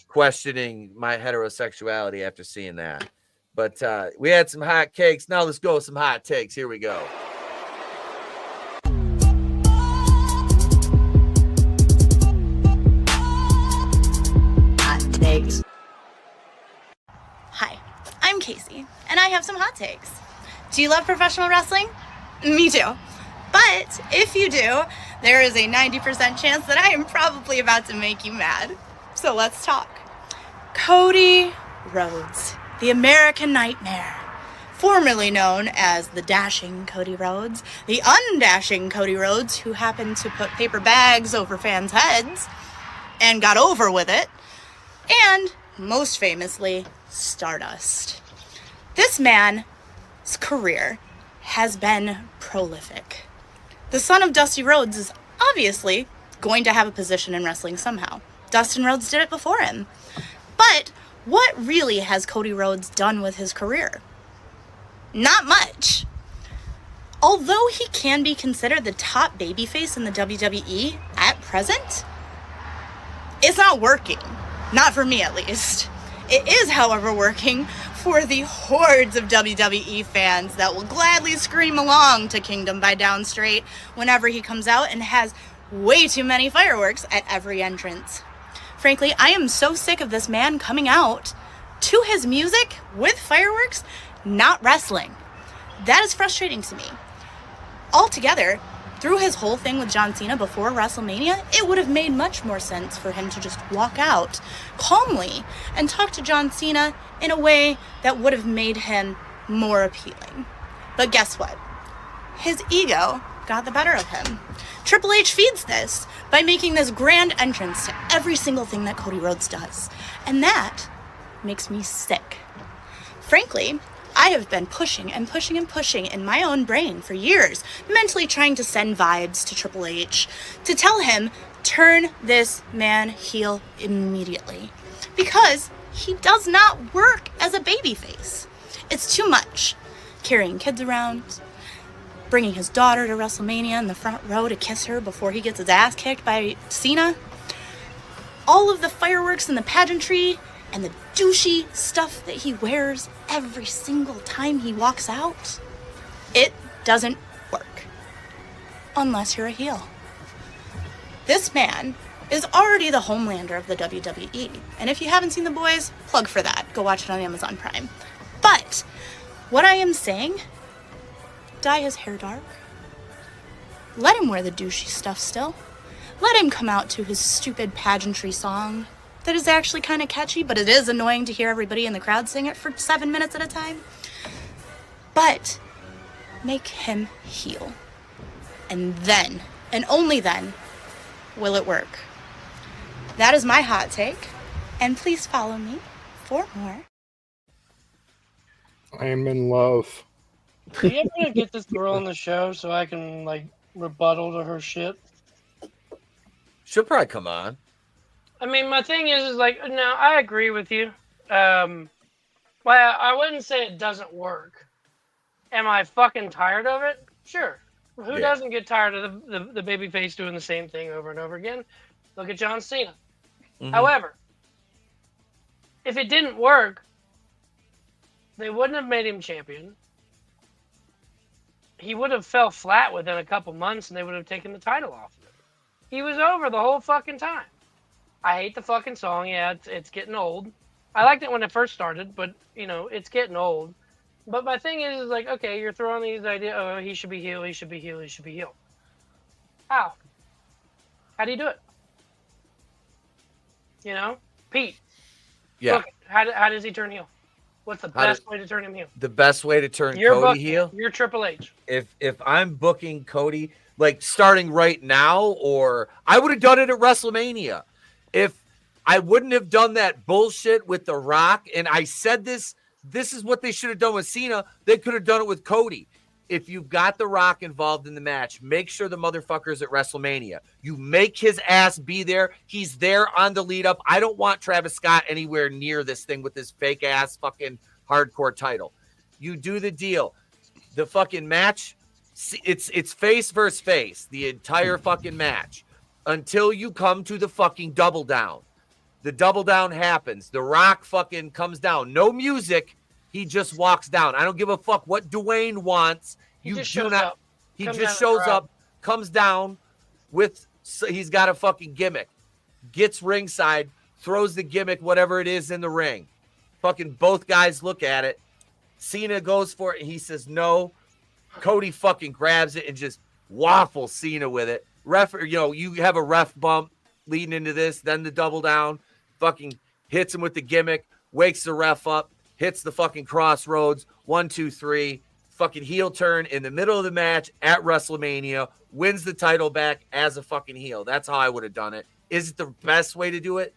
questioning my heterosexuality after seeing that. But we had some hot cakes. Now let's go with some hot takes. Here we go. Hot takes. Hi, I'm Kasey, and I have some hot takes. Do you love professional wrestling? Me too. But if you do, there is a 90% chance that I am probably about to make you mad. So let's talk. Cody Rhodes, the American Nightmare. formerly known as the dashing Cody Rhodes, the undashing Cody Rhodes, who happened to put paper bags over fans' heads and got over with it, and, most famously, Stardust. This man's career has been prolific. The son of Dusty Rhodes is obviously going to have a position in wrestling somehow. Dustin Rhodes did it before him. But what really has Cody Rhodes done with his career? Not much. Although he can be considered the top babyface in the WWE at present, it's not working. Not for me, at least. It is, however, working for the hordes of WWE fans that will gladly scream along to Kingdom by Down Straight whenever he comes out and has way too many fireworks at every entrance. Frankly, I am so sick of this man coming out to his music with fireworks, not wrestling. That is frustrating to me. Altogether, through his whole thing with John Cena before WrestleMania, it would have made much more sense for him to just walk out calmly and talk to John Cena in a way that would have made him more appealing. But guess what? His ego got the better of him. Triple H feeds this by making this grand entrance to every single thing that Cody Rhodes does. And that makes me sick. Frankly, I have been pushing and pushing and pushing in my own brain for years, mentally trying to send vibes to Triple H to tell him, turn this man heel immediately. Because he does not work as a babyface. It's too much. Carrying kids around, bringing his daughter to WrestleMania in the front row to kiss her before he gets his ass kicked by Cena. All of the fireworks and the pageantry and the douchey stuff that he wears every single time he walks out. It doesn't work. Unless you're a heel. This man is already the Homelander of the WWE. And if you haven't seen The Boys, plug for that. Go watch it on Amazon Prime. But what I am saying, dye his hair dark. Let him wear the douchey stuff still. Let him come out to his stupid pageantry song that is actually kind of catchy, but it is annoying to hear everybody in the crowd sing it for 7 minutes at a time. But make him heel. And then, and only then, will it work. That is my hot take, and please follow me for more. I am in love. Are you ever gonna get this girl on the show so I can like rebuttal to her shit? She'll probably come on. I mean, my thing is like, no, I agree with you. Well, I wouldn't say it doesn't work. Am I fucking tired of it? Sure. Who doesn't get tired of the babyface doing the same thing over and over again? Look at John Cena. Mm-hmm. However, if it didn't work, they wouldn't have made him champion. He would have fell flat within a couple months, and they would have taken the title off of him. He was over the whole fucking time. I hate the fucking song. Yeah, it's getting old. I liked it when it first started, but, you know, it's getting old. But my thing is like, okay, you're throwing these ideas, oh, he should be heel, he should be heel, he should be heel. How? How do you do it? You know? Pete. Yeah. Look, how does he turn heel? What's the best way to turn him heel? The best way to turn Cody heel? You're Triple H. If I'm booking Cody, like starting right now, or I would have done it at WrestleMania. If I wouldn't have done that bullshit with The Rock, and I said this is what they should have done with Cena, they could have done it with Cody. If you've got The Rock involved in the match, make sure the motherfucker's at WrestleMania. You make his ass be there. He's there on the lead up. I don't want Travis Scott anywhere near this thing with this fake ass fucking hardcore title. You do the deal. The fucking match, it's face versus face, the entire fucking match, until you come to the fucking double down. The double down happens. The Rock fucking comes down. No music. He just walks down. I don't give a fuck what Dwayne wants. He just shows up. He just shows up, comes down he's got a fucking gimmick. Gets ringside, throws the gimmick, whatever it is, in the ring. Fucking both guys look at it. Cena goes for it. He says no. Cody fucking grabs it and just waffles Cena with it. You have a ref bump leading into this, then the double down. Fucking hits him with the gimmick, wakes the ref up. hits the fucking crossroads, 1, 2, 3, fucking heel turn in the middle of the match at WrestleMania, wins the title back as a fucking heel. That's how I would have done it. Is it the best way to do it?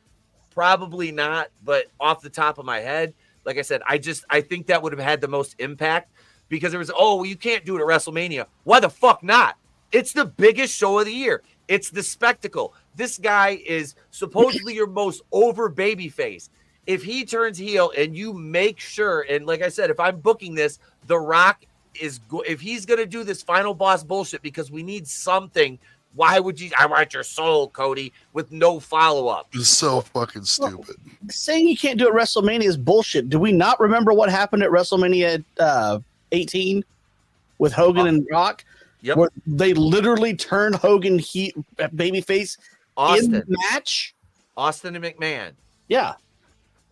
Probably not, but off the top of my head, like I said, I think that would have had the most impact because there was, you can't do it at WrestleMania. Why the fuck not? It's the biggest show of the year. It's the spectacle. This guy is supposedly your most over babyface. If he turns heel and you make sure, and like I said, if I'm booking this, The Rock if he's going to do this final boss bullshit because we need something, why would you? I want your soul, Cody, with no follow-up. It's so fucking stupid. Saying you can't do it at WrestleMania is bullshit. Do we not remember what happened at WrestleMania 18 with Hogan and Rock? Yep. Where they literally turned Hogan babyface in the match? Austin and McMahon. Yeah.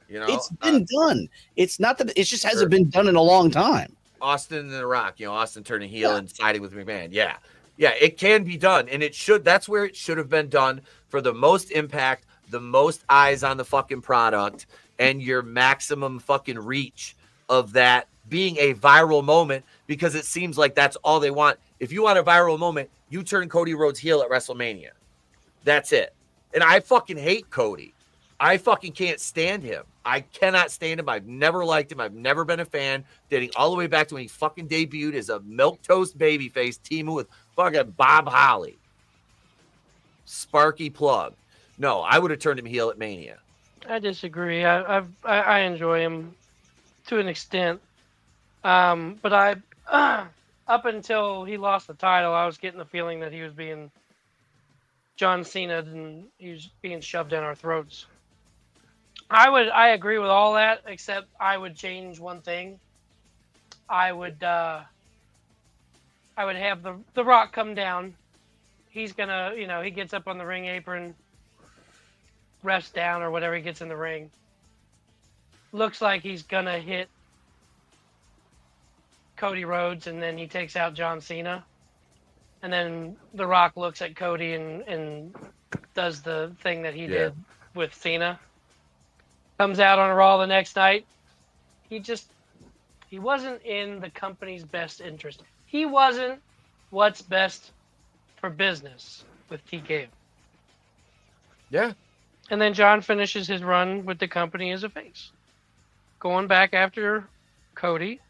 You know, it's been done. It's not that it just hasn't been done in a long time. Austin and The Rock, Austin turning heel and siding with McMahon. Yeah. Yeah, it can be done. And it should. That's where it should have been done for the most impact, the most eyes on the fucking product, and your maximum fucking reach of that being a viral moment, because it seems like that's all they want. If you want a viral moment, you turn Cody Rhodes heel at WrestleMania. That's it. And I fucking hate Cody. I fucking can't stand him. I cannot stand him. I've never liked him. I've never been a fan. Dating all the way back to when he fucking debuted as a milquetoast babyface teaming with fucking Bob Holly. Sparky plug. No, I would have turned him heel at Mania. I disagree. I enjoy him to an extent. But I up until he lost the title, I was getting the feeling that he was being John Cena and he was being shoved down our throats. I agree with all that, except I would change one thing. I would have the Rock come down. He's gonna, he gets up on the ring apron, rests down or whatever, he gets in the ring. Looks like he's gonna hit Cody Rhodes, and then he takes out John Cena. And then The Rock looks at Cody and does the thing that he did with Cena. Comes out on a Raw the next night. He wasn't in the company's best interest. He wasn't what's best for business with TKO. Yeah. And then John finishes his run with the company as a face. Going back after Cody.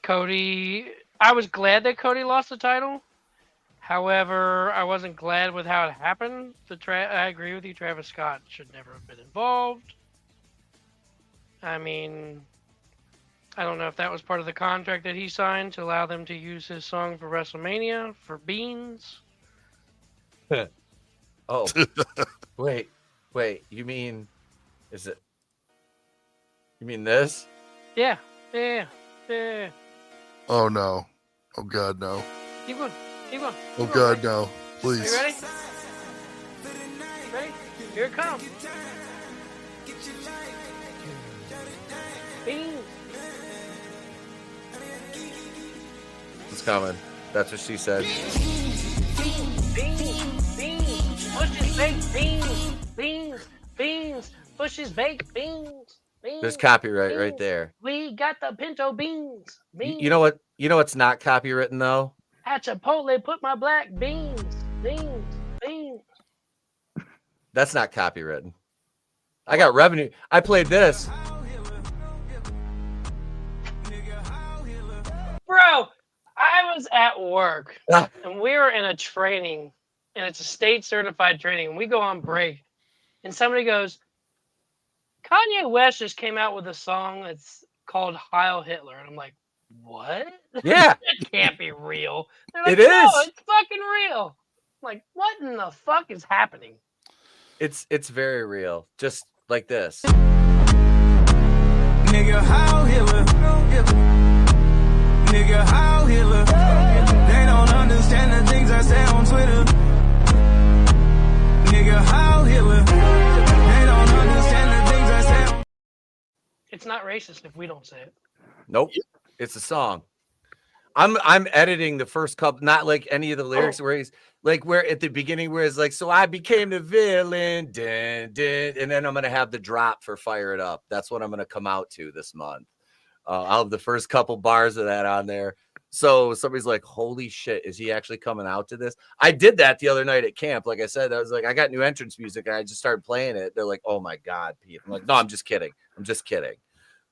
I was glad that Cody lost the title. However, I wasn't glad with how it happened. I agree with you. Travis Scott should never have been involved. I mean, I don't know if that was part of the contract that he signed to allow them to use his song for WrestleMania for Beans. Oh, wait. You mean this? Yeah. Oh no. Oh God, no. Keep going. Oh God, no. Please. Are you ready? Ready? Here it comes. Beans. It's coming. That's what she said. Beans. Bushes baked beans. Bushes baked beans. There's copyright right there. We got the pinto beans. You know what? You know what's not copywritten though? At Chipotle, put my black beans. That's not copywritten. I got revenue. I played this. Bro, I was at work and we were in a training, and it's a state certified training, and we go on break and somebody goes, Kanye West just came out with a song that's called Heil Hitler. And I'm like, what? Yeah. It can't be real. They're like, It is. No, it's fucking real. I'm like, what in the fuck is happening? It's very real. Just like this. Nigga, Heil Hitler. Nigga, Heil Hitler. They don't understand the things I say on Twitter. Nigga, Heil Hitler. They don't understand the things I say on... It's not racist if we don't say it. Nope. It's a song. I'm editing the first couple, not like any of the lyrics where he's like where at the beginning where it's like, so I became the villain, and then I'm gonna have the drop for Fire It Up. That's what I'm gonna come out to this month. I'll have the first couple bars of that on there. So somebody's like, holy shit, is he actually coming out to this? I did that the other night at camp. Like I said, I was like, I got new entrance music and I just started playing it. They're like, oh my God, Pete. I'm like, no, I'm just kidding.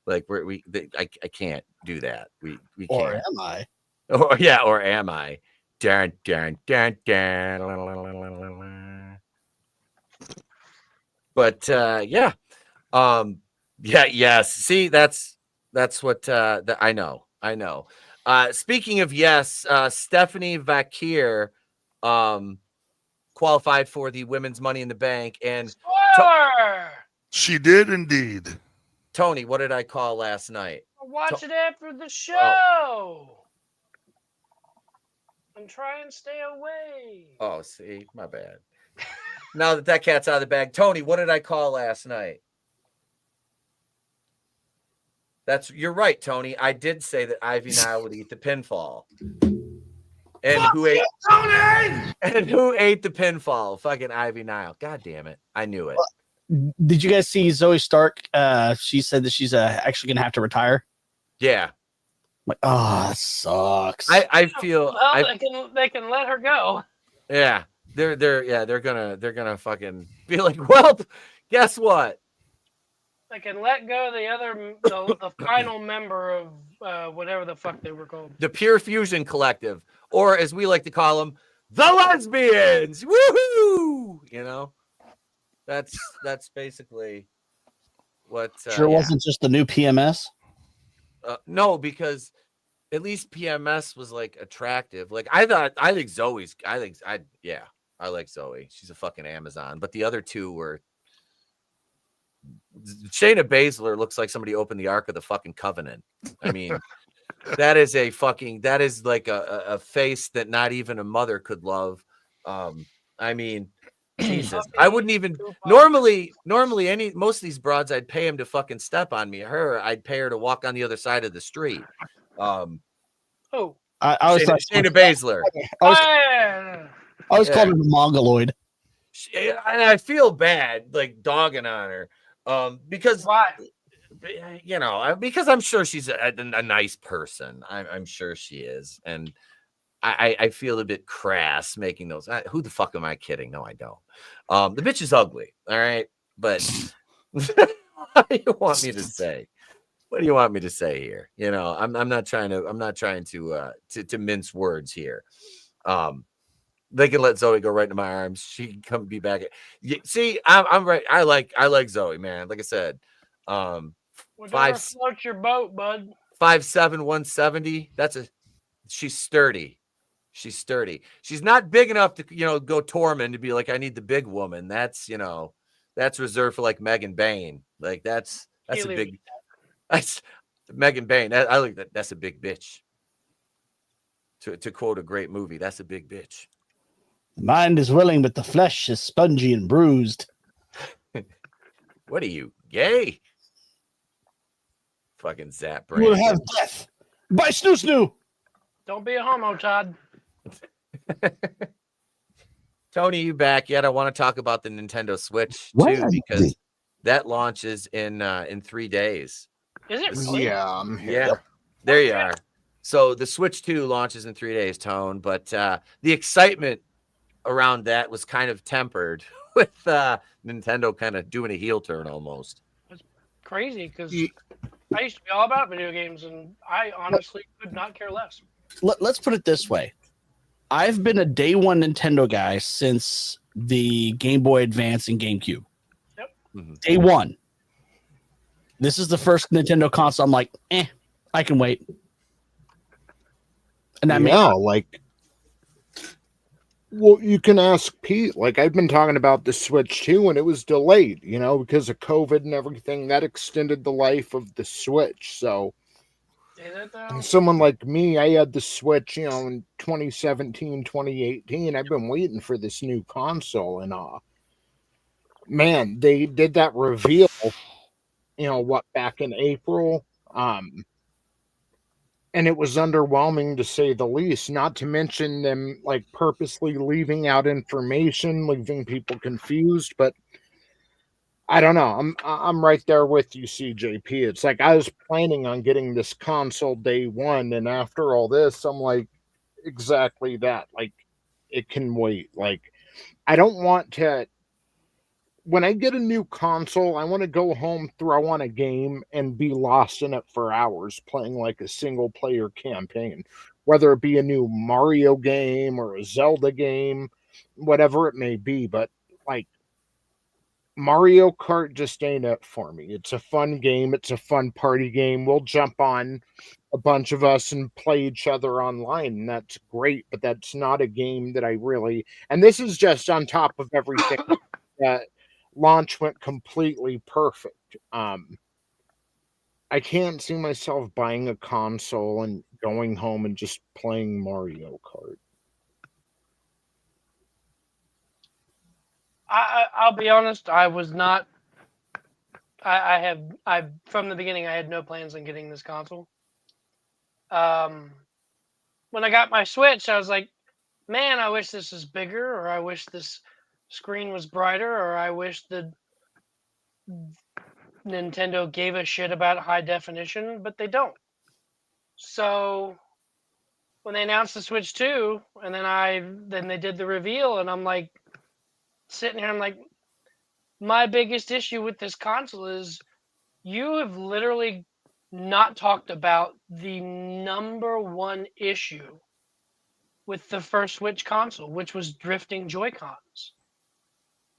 Like I can't do that. We can't. Or am I? Or yeah, or am I? Dun, dun, dun, dun. But yeah. Yes. See, that's what I know. Speaking of yes, Stephanie Vakir qualified for the women's Money in the Bank, and she did indeed. Tony, what did I call last night? Watch it after the show. And try and stay away. Oh, see, my bad. Now that cat's out of the bag, Tony, what did I call last night? You're right, Tony. I did say that Ivy Nile would eat the pinfall. And who ate Tony? And who ate the pinfall? Fucking Ivy Nile. God damn it. I knew it. Did you guys see Zoe Stark? She said that she's actually gonna have to retire. Yeah. I'm like, oh, that sucks. I feel they can let her go. Yeah. They're gonna fucking be like, well, guess what? They can let go the final member of whatever the fuck they were called. The Pure Fusion Collective, or as we like to call them, the lesbians. Woohoo! You know, that's basically what. Sure wasn't just the new PMS. No, because at least PMS was like attractive. Like I like Zoe. I like Zoe. She's a fucking Amazon. But the other two were. Shayna Baszler looks like somebody opened the Ark of the fucking Covenant. I mean, that is like a face that not even a mother could love. I mean, Jesus, I wouldn't even normally most of these broads I'd pay him to fucking step on me. Her, I'd pay her to walk on the other side of the street. I was Shayna Baszler. I always called her the Mongoloid. And I feel bad like dogging on her. Because why? You know, because I'm sure she's a nice person. I'm sure she is, and I feel a bit crass making those. Who the fuck am I kidding? No, I don't. The bitch is ugly. All right, but what do you want me to say? What do you want me to say here? You know, I'm not trying to mince words here. They can let Zoe go right into my arms. She can come be back. See, I'm right. I like Zoe, man. Like I said, float your boat, bud. 5'7", 170. She's sturdy. She's sturdy. She's not big enough to go Tormund to be like, I need the big woman. That's reserved for like Megan Bain. Like that's a big. That's Megan Bain. I like that. That's a big bitch. To quote a great movie, that's a big bitch. The mind is willing, but the flesh is spongy and bruised. What are you, gay? Fucking Zap Brain. You will have death by snoo. Don't be a homo, Todd. Tony, you back yet? I want to talk about the Nintendo Switch too, because that launches in 3 days. Is it really? Yeah. Yeah. There you are. So the Switch 2 launches in 3 days, Tone, but the excitement around that was kind of tempered with Nintendo kind of doing a heel turn almost. It's crazy because I used to be all about video games, and I honestly could not care less. Let's put it this way. I've been a day one Nintendo guy since the Game Boy Advance and GameCube. Yep. Mm-hmm. Day one. This is the first Nintendo console. I'm like, I can wait. And that well, you can ask Pete. Like, I've been talking about the Switch too, and it was delayed, because of COVID and everything. That extended the life of the Switch. So, someone like me, I had the Switch, in 2017, 2018. I've been waiting for this new console, and man, they did that reveal, back in April. and it was underwhelming to say the least, not to mention them like purposely leaving out information, leaving people confused. But I don't know. I'm right there with you, CJP. It's like I was planning on getting this console day one, and after all this, I'm like, exactly that. Like, it can wait. Like, I don't want to. When I get a new console, I want to go home, throw on a game, and be lost in it for hours playing like a single player campaign, whether it be a new Mario game or a Zelda game, whatever it may be. But like, Mario Kart just ain't it for me. It's a fun game. It's a fun party game. We'll jump on, a bunch of us, and play each other online, and that's great. But that's not a game that I really. And this is just on top of everything that launch went completely perfect. I can't see myself buying a console and going home and just playing Mario Kart. I'll be honest. I was not. I from the beginning, I had no plans on getting this console. When I got my Switch, I was like, man, I wish this was bigger, or I wish this screen was brighter, or I wish the Nintendo gave a shit about high definition, but they don't. So when they announced the Switch 2, and then they did the reveal, and I'm like sitting here, I'm like, my biggest issue with this console is you have literally not talked about the number one issue with the first Switch console, which was drifting Joy-Cons.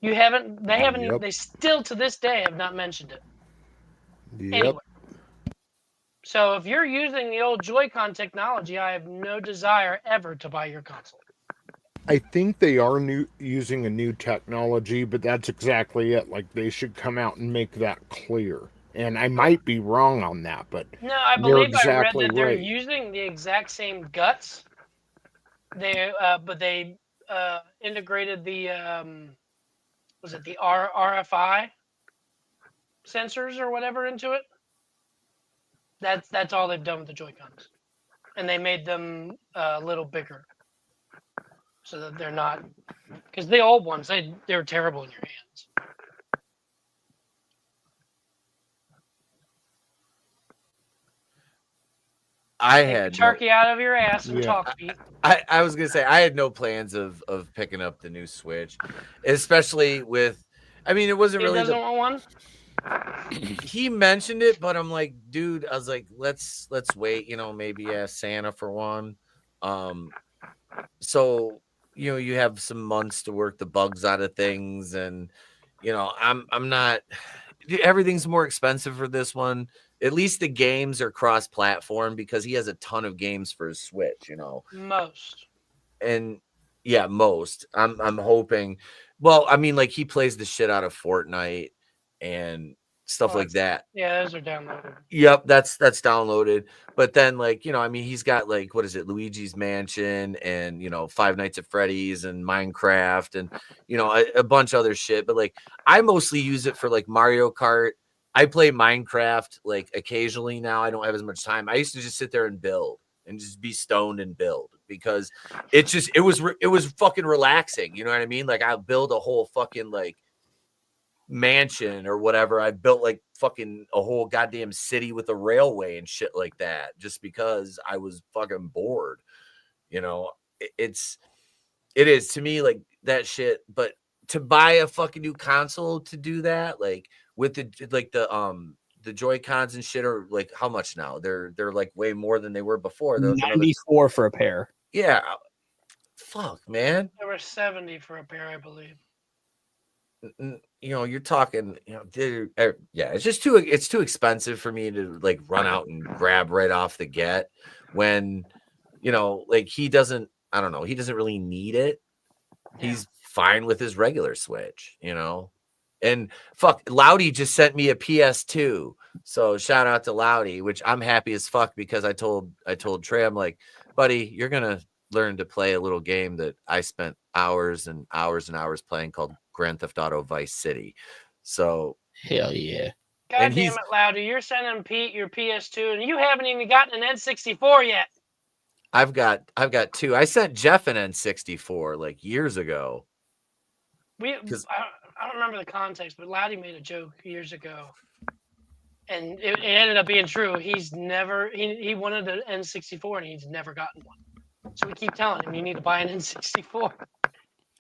They haven't, they still to this day have not mentioned it. Yep. Anyway. So if you're using the old Joy-Con technology, I have no desire ever to buy your console. I think they are using a new technology, but that's exactly it. Like, they should come out and make that clear. And I might be wrong on that, but no, I believe exactly I read that they're right. using the exact same guts. But they integrated the was it the RFI sensors or whatever into it. That's all they've done with the Joy-Cons, and they made them a little bigger, so that they're not, because the old ones they were terrible in your hands. I Take had the turkey out of your ass and talk, Pete. I was gonna say I had no plans of picking up the new Switch, especially with. I mean, it wasn't really. He doesn't want one. He mentioned it, but I'm like, dude. I was like, let's wait. You know, maybe ask Santa for one. So you have some months to work the bugs out of things, and I'm not. Everything's more expensive for this one. At least the games are cross-platform because he has a ton of games for his Switch, Most. And yeah, most. I'm hoping. Well, I mean, like he plays the shit out of Fortnite and stuff like that. Yeah, those are downloaded. Yep, that's downloaded. But then, like, I mean, he's got like what is it, Luigi's Mansion and Five Nights at Freddy's and Minecraft and a bunch of other shit. But like, I mostly use it for like Mario Kart. I play Minecraft like occasionally now. I don't have as much time. I used to just sit there and build and just be stoned and build because it was fucking relaxing. You know what I mean? Like I'll build a whole fucking like mansion or whatever. I built like fucking a whole goddamn city with a railway and shit like that just because I was fucking bored. It is to me like that shit. But to buy a fucking new console to do that, like with the Joy-Cons and shit are like how much now? They're like way more than they were before. They're $94 for a pair. Yeah. Fuck, man. There were 70 for a pair, I believe. You're talking, yeah, it's too expensive for me to like run out and grab right off the get when, like he doesn't really need it. Yeah. He's fine with his regular Switch, and fuck, Loudy just sent me a PS2. So shout out to Loudy, which I'm happy as fuck because I told Trey, I'm like, buddy, you're going to learn to play a little game that I spent hours and hours and hours playing called Grand Theft Auto Vice City. So hell yeah. God And damn he's it, Loudy. You're sending Pete your PS2, and you haven't even gotten an N64 yet. I've got 2. I sent Jeff an N64 like years ago. I don't remember the context, but Loudy made a joke years ago, and it ended up being true. He's never he wanted an N64, and he's never gotten one. So we keep telling him you need to buy an N64.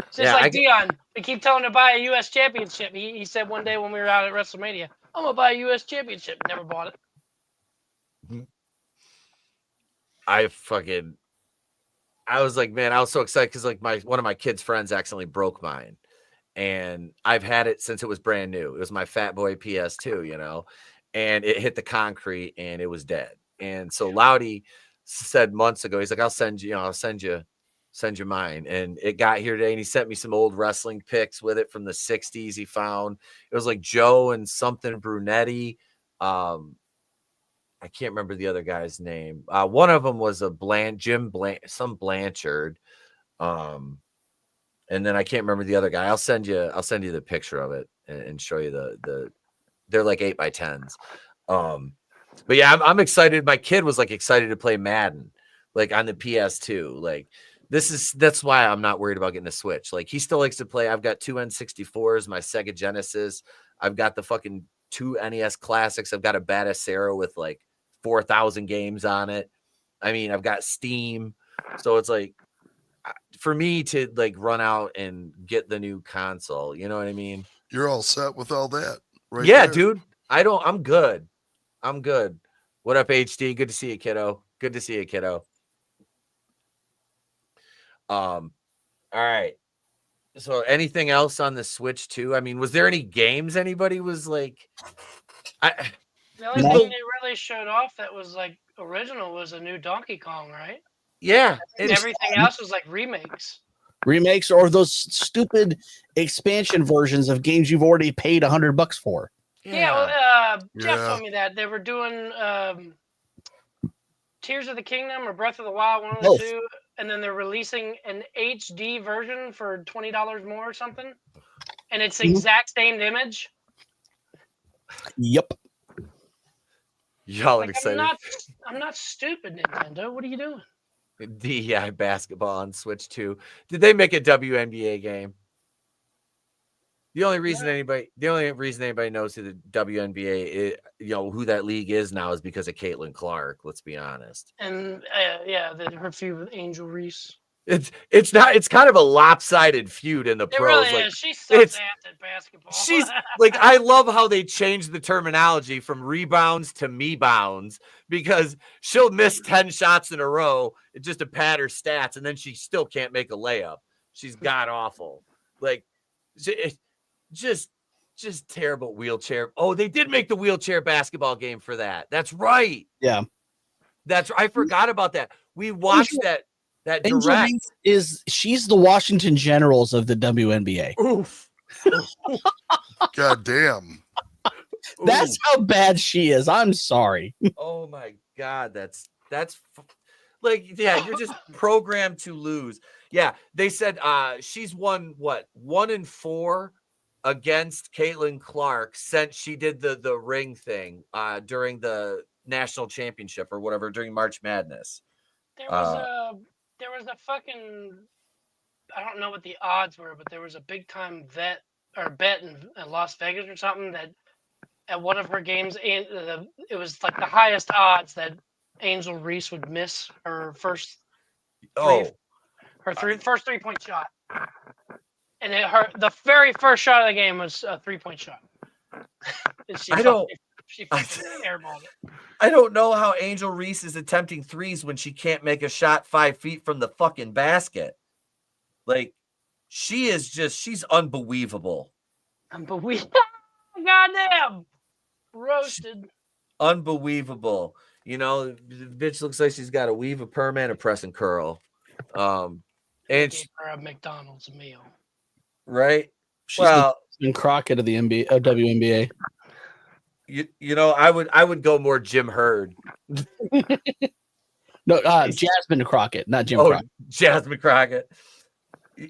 It's just like Dion. We keep telling him to buy a U.S. Championship. He said one day when we were out at WrestleMania, I'm gonna buy a U.S. Championship. Never bought it. I was like, man, I was so excited because like one of my kids' friends accidentally broke mine, and I've had it since it was brand new. It was my Fat Boy PS2, you know, and it hit the concrete and it was dead. And so Loudy said months ago, he's like, I'll send you mine. And it got here today, and he sent me some old wrestling pics with it from the 60s he found. It was like Joe and something Brunetti. I can't remember the other guy's name. One of them was some Blanchard. And then I can't remember the other guy. I'll send you the picture of it and show you they're like 8x10s. But yeah, I'm excited. My kid was like excited to play Madden, like on the PS2. Like that's why I'm not worried about getting a Switch. Like he still likes to play. I've got 2 N64s, my Sega Genesis. I've got the fucking 2 NES classics. I've got a Batacero with like 4,000 games on it. I mean, I've got Steam. So it's like for me to like run out and get the new console, you know what I mean? You're all set with all that, right? Yeah, there. dude. I'm good. I'm good. What up, HD? Good to see you, kiddo. Good to see you, kiddo. All right. So anything else on the Switch too? I mean, was there any games anybody was like The only thing they really showed off that was like original was a new Donkey Kong, right? Yeah. Everything else was like remakes. Remakes or those stupid expansion versions of games you've already paid $100 for. Yeah, Jeff told me that they were doing Tears of the Kingdom or Breath of the Wild, one of the two, and then they're releasing an HD version for $20 more or something, and it's the exact same image. Yep. Y'all excited? I'm not stupid, Nintendo. What are you doing? DEI basketball on Switch 2. Did they make a WNBA game? The only reason anybody knows who the WNBA is, who that league is now is because of Caitlin Clark. Let's be honest. And her feud with Angel Reese. It's kind of a lopsided feud in the pros. Really is. She sucks ass at basketball. She's like, I love how they changed the terminology from rebounds to me bounds, because she'll miss 10 shots in a row just to pad her stats, and then she still can't make a layup. She's god awful. Like, just terrible wheelchair. Oh, they did make the wheelchair basketball game for that. That's right. Yeah. I forgot about that. We watched that direct. She's the Washington Generals of the WNBA. Oof. God damn. That's how bad she is. I'm sorry. Oh my God. That's like, yeah, you're just programmed to lose. Yeah. They said she's won 1-4 against Caitlin Clark since she did the ring thing during the national championship or whatever, during March Madness. There was a fucking, I don't know what the odds were, but there was a big time bet in Las Vegas or something that at one of her games, it was like the highest odds that Angel Reese would miss her first first 3-point shot. And the very first shot of the game was a 3-point shot. She fucking airballed it. I don't know how Angel Reese is attempting threes when she can't make a shot 5 feet from the fucking basket. Like, she's unbelievable. Unbelievable. Goddamn. Roasted. Unbelievable. The bitch looks like she's got a weave, a perm, and a press and curl. And gave her a McDonald's meal. Right? She's the Crockett of the WNBA. I would go more Jim Hurd. No, Jasmine Crockett, not Jim Crockett. Jasmine Crockett.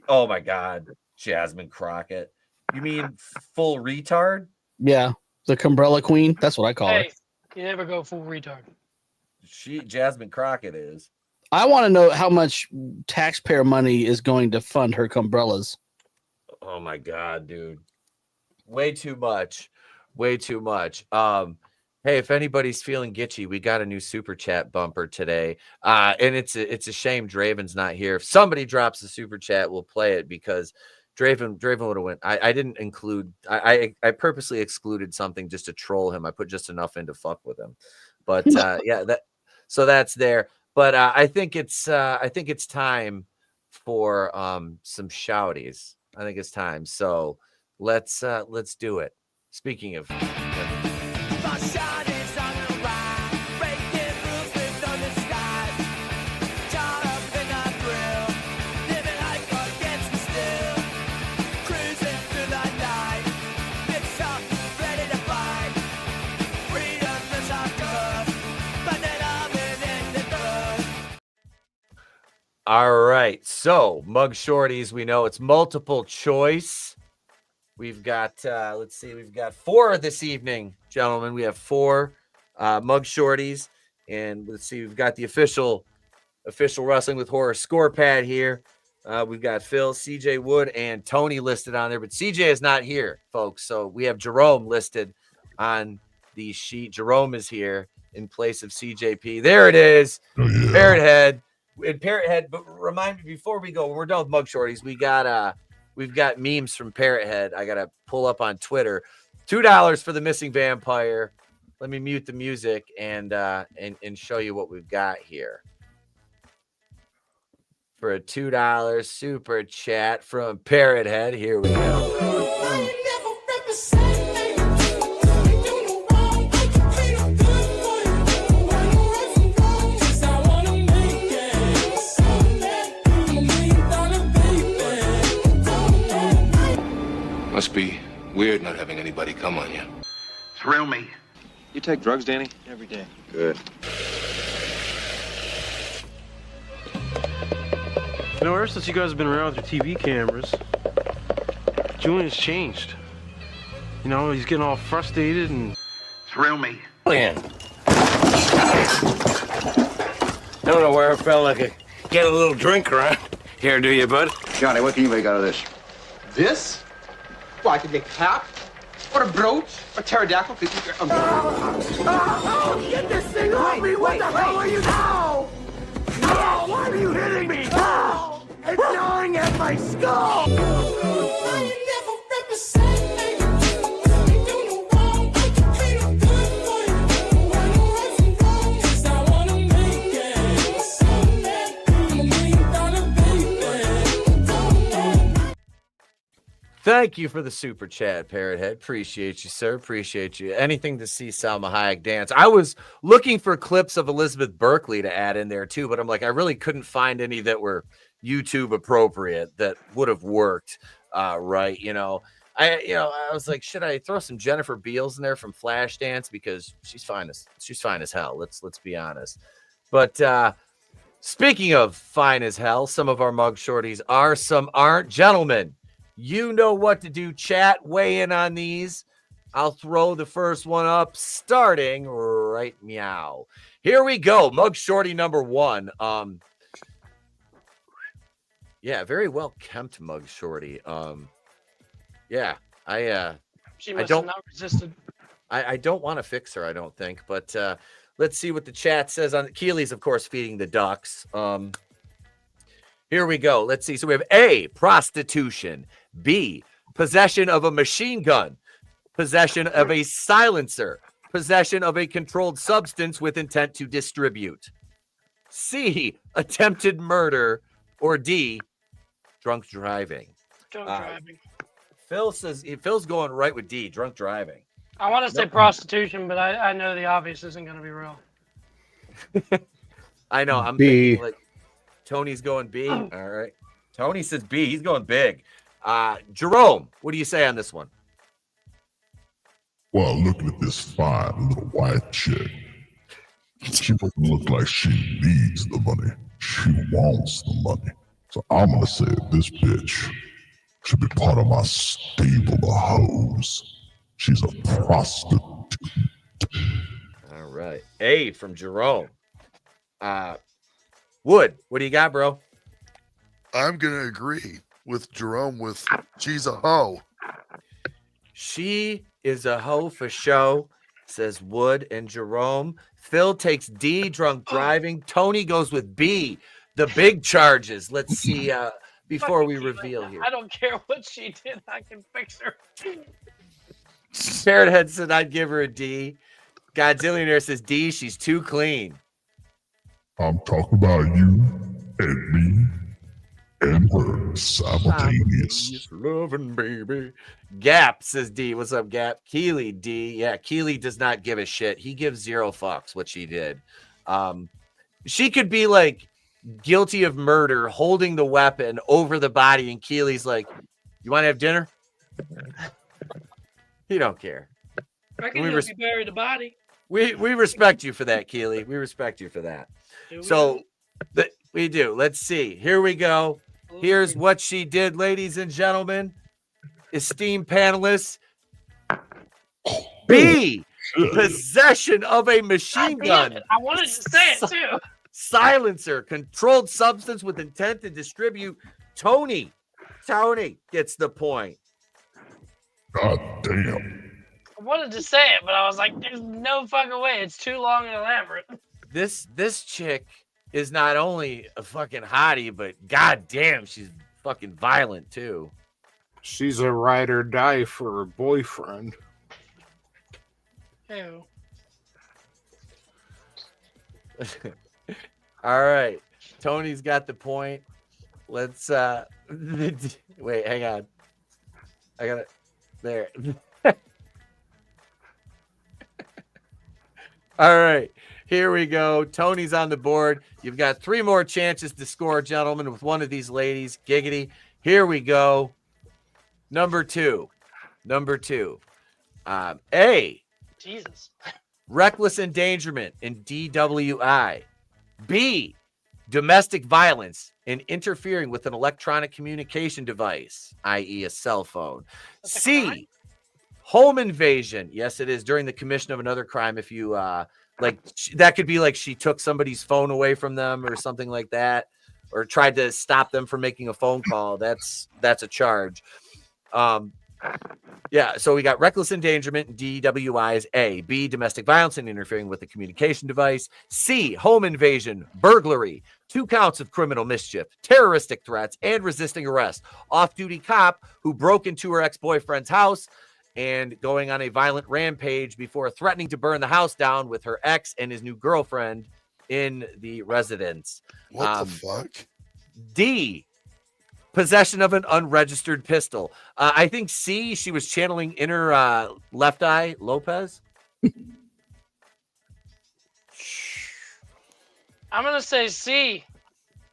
Oh my God, Jasmine Crockett. You mean full retard? Yeah. The Cumbrella Queen. That's what I call her. Hey, you never go full retard. Jasmine Crockett is. I want to know how much taxpayer money is going to fund her Cumbrellas. Oh my God, dude. Way too much. Way too much. Hey, if anybody's feeling gitchy, we got a new super chat bumper today. And it's a shame Draven's not here. If somebody drops the super chat, we'll play it because Draven would have went. I didn't include. I purposely excluded something just to troll him. I put just enough in to fuck with him. But yeah, so that's there. But I think it's time for some Shawtys. I think it's time. So let's do it. Speaking of. All right, so Mug Shorties, we know it's multiple choice. We've got, let's see, we've got 4 this evening, gentlemen. We have 4 Mug Shorties, and let's see, we've got the official Wrestling with Horror score pad here. We've got Phil, CJ Wood, and Tony listed on there, but CJ is not here, folks. So we have Jerome listed on the sheet. Jerome is here in place of CJP. There it is, Parrot Head. In Parrot Head, but remind me before we go, when we're done with Mug Shorties, we've got memes from Parrot Head. I gotta pull up on Twitter. $2 for the missing vampire. Let me mute the music and show you what we've got here. For a $2 super chat from Parrot Head. Here we go. Must be weird not having anybody come on you. Thrill me. You take drugs, Danny? Every day. Good. You know, ever since you guys have been around with your TV cameras, Julian's changed. You know, he's getting all frustrated and... Thrill me. I don't know where I felt like I get a little drink around here, do you, bud? Johnny, what can you make out of this? This? Well, I could make a cap, or a brooch, or pterodactyl. Oh, get this thing off me! What the hell are you now? No, why are you hitting me? Oh, it's gnawing at my skull! Thank you for the super chat, Parrot Head. Appreciate you, sir. Appreciate you. Anything to see Salma Hayek dance. I was looking for clips of Elizabeth Berkley to add in there too, but I'm like, I really couldn't find any that were YouTube appropriate that would have worked right. I was like, should I throw some Jennifer Beals in there from Flashdance because she's fine as hell. Let's be honest. But speaking of fine as hell, some of our Mug Shorties are, some aren't. Gentlemen, you know what to do. Chat, weigh in on these. I'll throw the first one up starting right meow. Here we go. Mug Shorty number 1. Yeah, very well kempt Mug Shorty. Yeah, she must have not resisted. I don't want to fix her, I don't think, but let's see what the chat says on Keely's, of course, feeding the ducks. Here we go. Let's see. So we have A, prostitution. B, possession of a machine gun. Possession of a silencer. Possession of a controlled substance with intent to distribute. C, attempted murder. Or D, drunk driving. Drunk driving. Phil's going right with D, drunk driving. I want to say prostitution, but I know the obvious isn't going to be real. I know. I'm B. thinking like Tony's going B. All right. Tony says B. He's going big. Jerome, what do you say on this one? Well, looking at this fine little white chick, she doesn't look like she needs the money. She wants the money. So I'm going to say this bitch should be part of my stable of hoes. She's a prostitute. All right. A from Jerome. Wood, what do you got, bro? I'm going to agree with Jerome with she's a hoe. She is a hoe for show, says Wood and Jerome. Phil takes D, drunk driving. Tony goes with B, the big charges. Let's see before we reveal here. I don't care what she did. I can fix her. Parrothead said I'd give her a D. Godzillionaire says D, she's too clean. I'm talking about you and me and her simultaneous. Loving baby. Gap says D. What's up, Gap? Keely D. Yeah, Keely does not give a shit. He gives 0 fucks what she did. She could be like guilty of murder, holding the weapon over the body, and Keely's like, "You want to have dinner?" He don't care. I can help you bury the body. We respect you for that, Keely. We respect you for that. So we do. Let's see. Here we go. Here's what she did, ladies and gentlemen. Esteemed panelists. B, possession of a machine gun. I wanted to say it too. Silencer, controlled substance with intent to distribute. Tony gets the point. God damn. I wanted to say it, but I was like, there's no fucking way. It's too long and elaborate. This chick is not only a fucking hottie, but goddamn, she's fucking violent too. She's a ride or die for her boyfriend. Ew. All right. Tony's got the point. Let's wait, hang on. I got it there. All right. Here we go. Tony's on the board. You've got 3 more chances to score, gentlemen, with one of these ladies. Giggity. Here we go. Number 2. A. Jesus. Reckless endangerment in DWI. B. Domestic violence in interfering with an electronic communication device, i.e. a cell phone. C. Home invasion. Yes, it is during the commission of another crime. If you like, that could be like she took somebody's phone away from them or something like that, or tried to stop them from making a phone call. That's a charge. Yeah, so we got reckless endangerment and DWI is A. B, domestic violence and interfering with the communication device. C, home invasion, burglary, 2 counts of criminal mischief, terroristic threats, and resisting arrest. Off-duty cop who broke into her ex-boyfriend's house and going on a violent rampage before threatening to burn the house down with her ex and his new girlfriend in the residence. What the fuck? D, possession of an unregistered pistol. I think C, she was channeling inner Left Eye Lopez. I'm going to say C,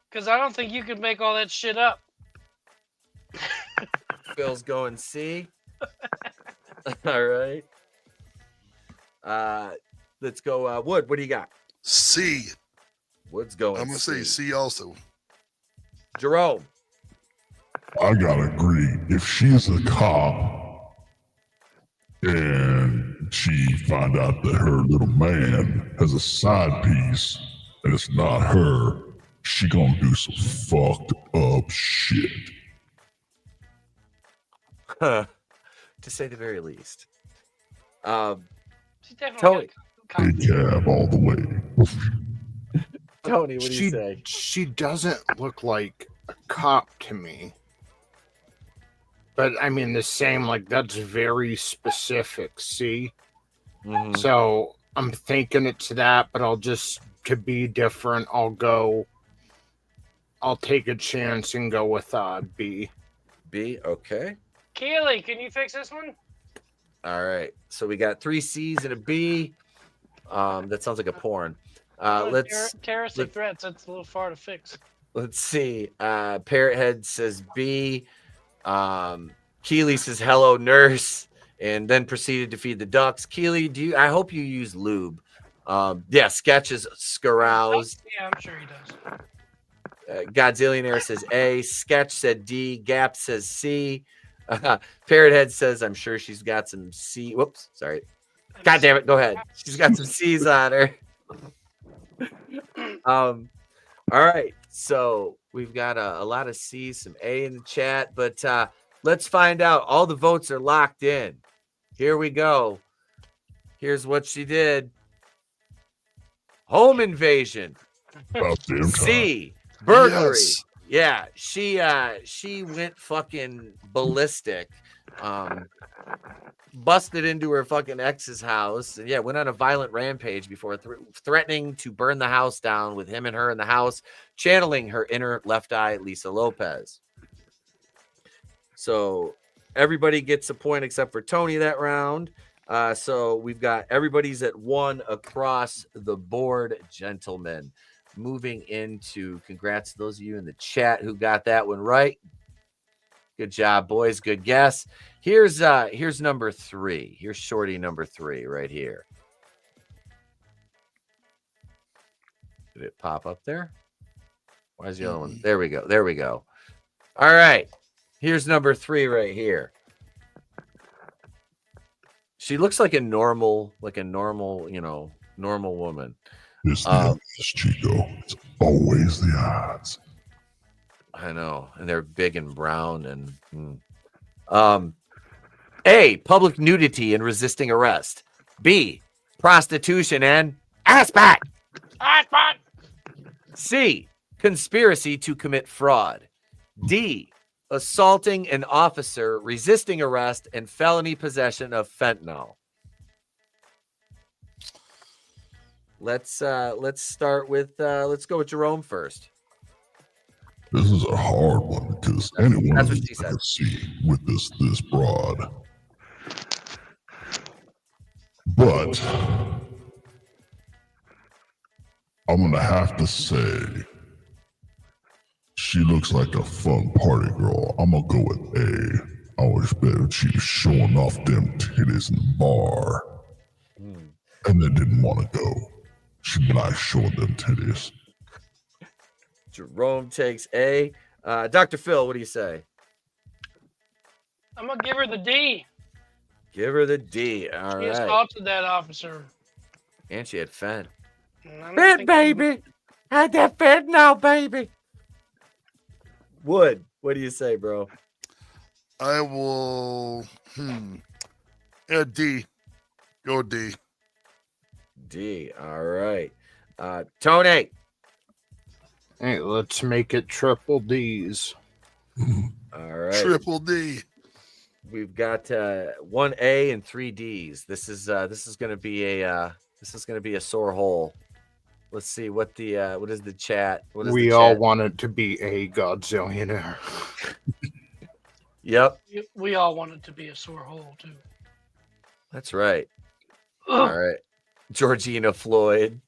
because I don't think you could make all that shit up. Phil's going C. All right. Let's go. Wood, what do you got? C. Wood's going I'm going to say C also. Jerome. I gotta agree. If she's a cop and she find out that her little man has a side piece and it's not her, she gonna do some fucked up shit. To say the very least. Tony. Big cab all the way. Tony, what do you say? She doesn't look like a cop to me. But I mean, the same, like, that's very specific, see? Mm-hmm. So I'm thinking it's that, but to be different, I'll take a chance and go with B. B, okay. Keely, can you fix this one? All right. So we got 3 C's and a B. That sounds like a porn. Terroristic threats, that's a little far to fix. Let's see. Parrothead says B. Keely says hello, nurse, and then proceeded to feed the ducks. Keely, I hope you use lube. Yeah, Sketches scaroused. Yeah, I'm sure he does. Godzillionaire says A. Sketch said D. Gap says C. Parrothead says, I'm sure she's got some C. Whoops, sorry. God damn it. Go ahead. She's got some C's on her. All right. So we've got a lot of C's, some A in the chat, but let's find out. All the votes are locked in. Here we go. Here's what she did. Home invasion. C. Burglary. Yes. Yeah, she went fucking ballistic. Busted into her fucking ex's house, and went on a violent rampage before threatening to burn the house down with him and her in the house, channeling her inner Left Eye Lisa Lopez. So everybody gets a point except for Tony that round. So we've got everybody's at 1 across the board, gentlemen. Moving into congrats to those of you in the chat who got that one right. Good job, boys. Good guess. Here's number 3. Here's Shorty number 3 right here. Did it pop up there? Why is the other one? There we go. There we go. All right. Here's number 3 right here. She looks like a normal, normal woman. It's the Chico. It's always the odds. I know, and they're big and brown and A, public nudity and resisting arrest. B, prostitution and ass back. C, conspiracy to commit fraud. D, assaulting an officer, resisting arrest, and felony possession of fentanyl. Let's start with let's go with Jerome first. This is a hard one because anyone I can see with this broad. But I'm gonna have to say she looks like a fun party girl. I'm gonna go with A. I always bet she was showing off them titties in the bar. And then didn't want to go. She likes showing them titties. Jerome takes A. Dr. Phil, what do you say? I'm gonna give her the D. Give her the D. All She right. assaulted that officer. And she had fent. Fent, baby. Had that fent now, baby. Wood, what do you say, bro? I will. Yeah, D. Go D. D. All right. Tony. Hey, let's make it triple D's. All right. Triple D. We've got 1A and 3 D's. This is gonna be a sore hole. Let's see what is the chat. What is We the all chat? want it to be a Godzillionaire. Yep. We all want it to be a sore hole too. That's right. All right. Georgina Floyd.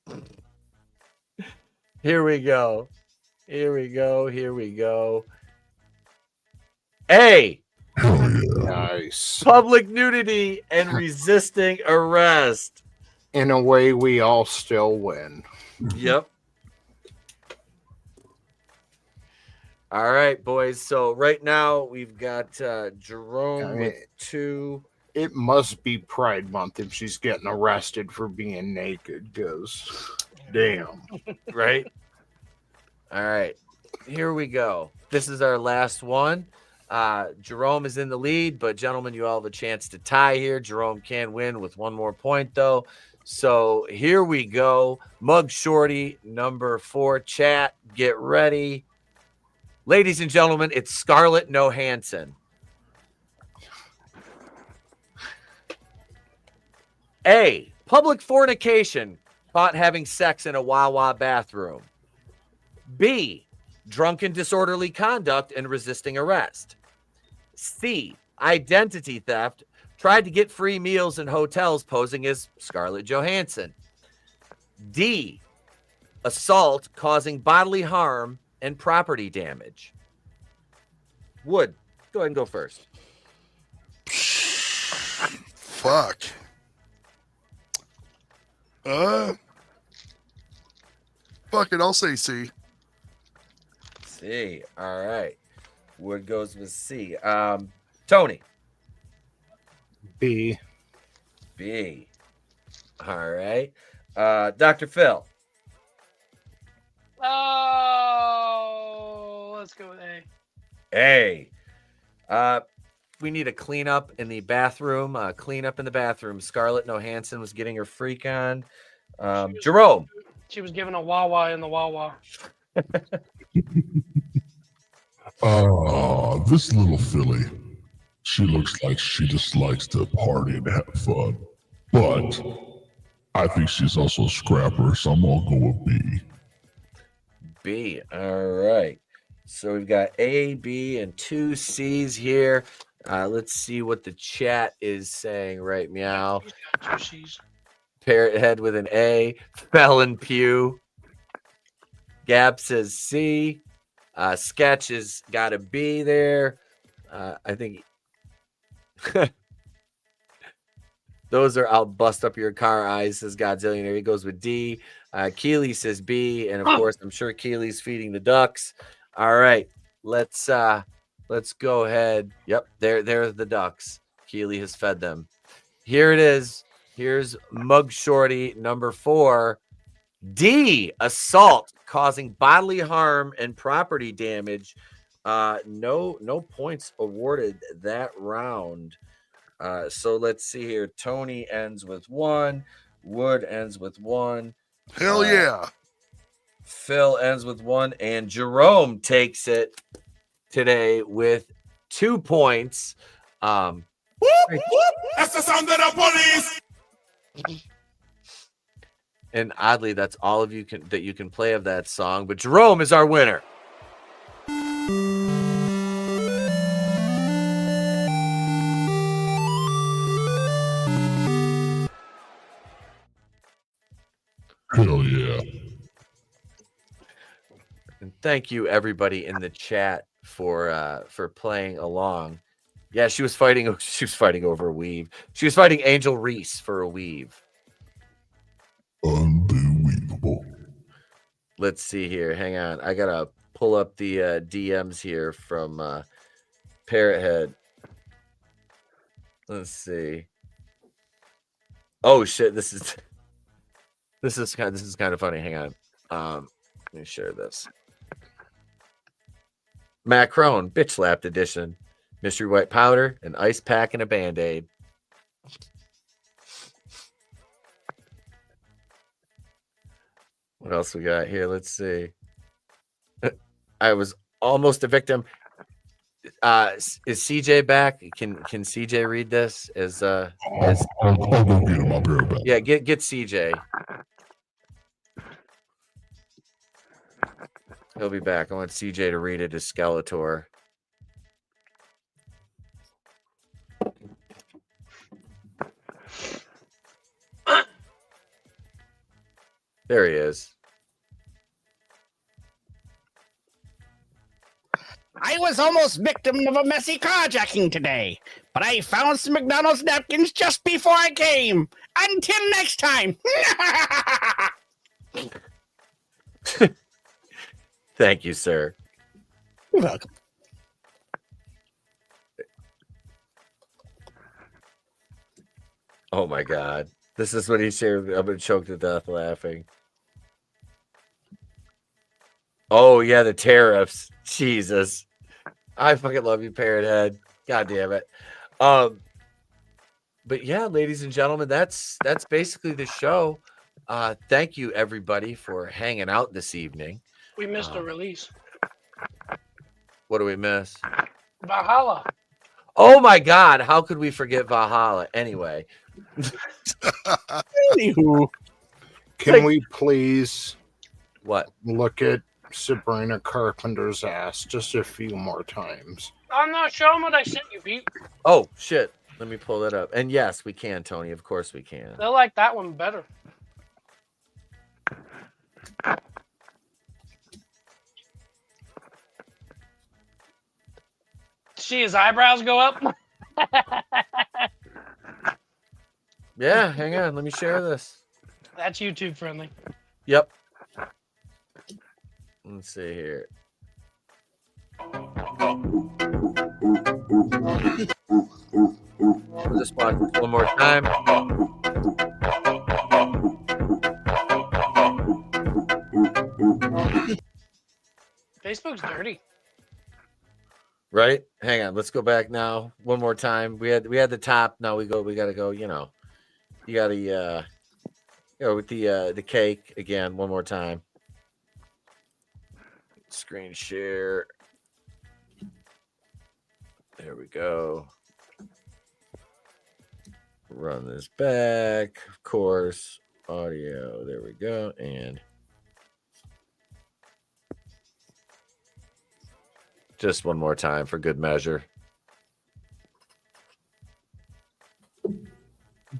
Here we go. Here we go. Here we go. A. Nice. Public nudity and resisting arrest. In a way, we all still win. Yep. All right, boys. So right now we've got Jerome with 2. It must be Pride Month if she's getting arrested for being naked, because damn. Right? All right. Here we go. This is our last one. Jerome is in the lead, but gentlemen, you all have a chance to tie here. Jerome can win with 1 more point, though. So here we go. Mug Shorty, number 4. Chat, get ready. Ladies and gentlemen, it's Scarlett Johansson. A. Public fornication, caught having sex in a Wawa bathroom. B. Drunken disorderly conduct and resisting arrest. C. Identity theft, tried to get free meals in hotels posing as Scarlett Johansson. D. Assault causing bodily harm and property damage. Wood, go ahead and go first. Fuck. Fuck it, I'll say C. C. All right. Wood goes with C. Tony. B. B. All right. Dr. Phil. Oh, let's go with A. A. We need a cleanup in the bathroom. Scarlett Johansson was getting her freak on. Jerome. She was given a Wawa in the Wawa. This little filly, she looks like she just likes to party and have fun. But I think she's also a scrapper, so I'm gonna go with B. B. All right. So we've got A, B, and 2 C's here. Let's see what the chat is saying right meow. Parrot Head with an A. Felon Pew. Gab says C. Sketch has got a B there. I think those are I'll bust up your car eyes, says Godzillionaire. He goes with D. Keely says B. And of course, I'm sure Keely's feeding the ducks. All right. Let's go ahead. Yep, there's the ducks. Keely has fed them. Here it is. Here's Mug Shorty number 4. D, assault causing bodily harm and property damage. No points awarded that round. So let's see here. Tony ends with 1. Wood ends with 1. Hell yeah. Phil ends with 1, and Jerome takes it today with 2 points. Whoop, whoop. That's the sound of the police. And oddly, that's all of you can play of that song. But Jerome is our winner. Hell yeah. And thank you everybody in the chat for playing along. Yeah, she was fighting over a weave. She was fighting Angel Reese for a weave. Unbelievable. Let's see here. Hang on. I gotta pull up the DMs here from Parrot Head. Let's see. Oh shit! This is kind of funny. Hang on. Let me share this. Macron bitch slapped edition. Mystery white powder, an ice pack, and a Band-Aid. What else we got here? Let's see. I was almost a victim. Is CJ back? Can CJ read this? I'll go get him. I'll be right back. Yeah, get CJ. He'll be back. I want CJ to read it as Skeletor. There he is. I was almost victim of a messy carjacking today, but I found some McDonald's napkins just before I came. Until next time. Thank you, sir. You're welcome. Oh my God. This is what he shared. I'm gonna choke to death laughing. Oh yeah, the tariffs. Jesus. I fucking love you, Parrot Head. God damn it. But yeah, ladies and gentlemen, that's basically the show. Thank you everybody for hanging out this evening. We missed a release. What do we miss? Valhalla. Oh my God, how could we forget Valhalla? Anyway. Anywho. Can we please look at Sabrina Carpenter's ass just a few more times? I'm not showing what I sent you, Pete. Oh shit. Let me pull that up. And yes, we can, Tony. Of course we can. They'll like that one better. See his eyebrows go up? Yeah, hang on. Let me share this. That's YouTube friendly. Yep. Let's see here. the sponsors one more time. Facebook's dirty. Right? Hang on. Let's go back now. One more time. We had the top. Now we gotta go, you gotta go with the cake again one more time. Screen share. There we go. Run this back. Of course. Audio. There we go. And just one more time for good measure.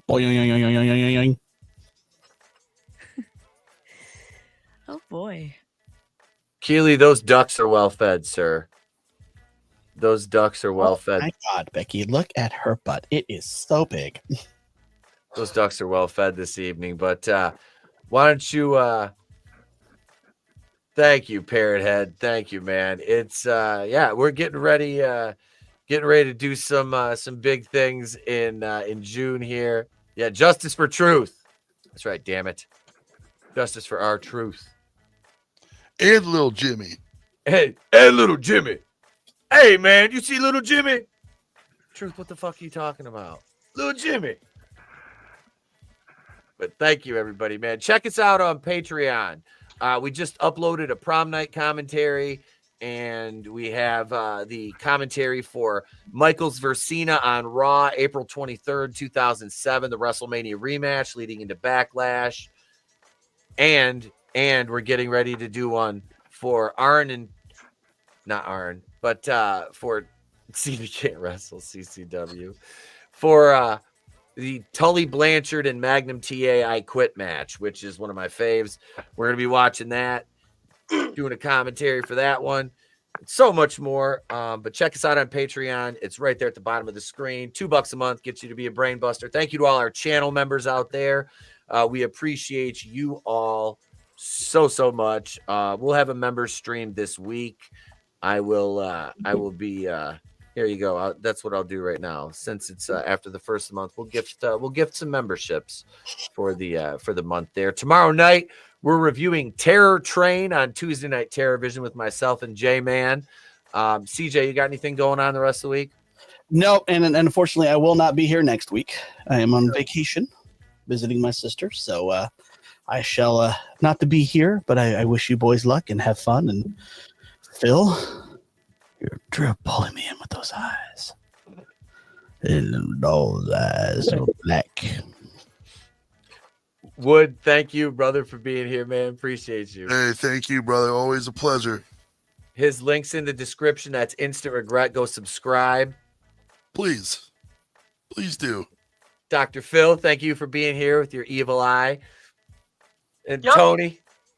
Boing. Oh boy. Keely, those ducks are well fed, sir. Those ducks are well fed. Oh my God, Becky, look at her butt. It is so big. Those ducks are well fed this evening. But why don't you thank you, Parrot Head. Thank you, man. It's we're getting ready to do some big things in June here. Yeah, justice for truth. That's right, damn it. Justice for our truth. And little Jimmy. Hey, little Jimmy. Hey, man, you see little Jimmy? Truth, what the fuck are you talking about? Little Jimmy. But thank you, everybody, man. Check us out on Patreon. We just uploaded a prom night commentary, and we have the commentary for Michaels Versina on Raw, April 23rd, 2007, the WrestleMania rematch leading into Backlash. And we're getting ready to do one for for CD Can't Wrestle, CCW, for the Tully Blanchard and Magnum TA I Quit match, which is one of my faves. We're going to be watching that, doing a commentary for that one. So much more. But check us out on Patreon. It's right there at the bottom of the screen. $2 a month gets you to be a brain buster. Thank you to all our channel members out there. We appreciate you all so much. We'll have a member stream this week. I will be here you go. That's what I'll do right now. Since it's after the first of the month, we'll gift some memberships for the month there. Tomorrow night we're reviewing Terror Train on Tuesday Night Terrorvision with myself and J-Man. CJ, you got anything going on the rest of the week? No, and unfortunately I will not be here next week. I am on vacation visiting my sister, so I shall not to be here, but I wish you boys luck and have fun. And Phil, you're pulling me in with those eyes. And those eyes are black. Wood, thank you, brother, for being here, man. Appreciate you. Hey, thank you, brother. Always a pleasure. His link's in the description. That's Instant Regret. Go subscribe. Please do. Dr. Phil, thank you for being here with your evil eye. And Yep.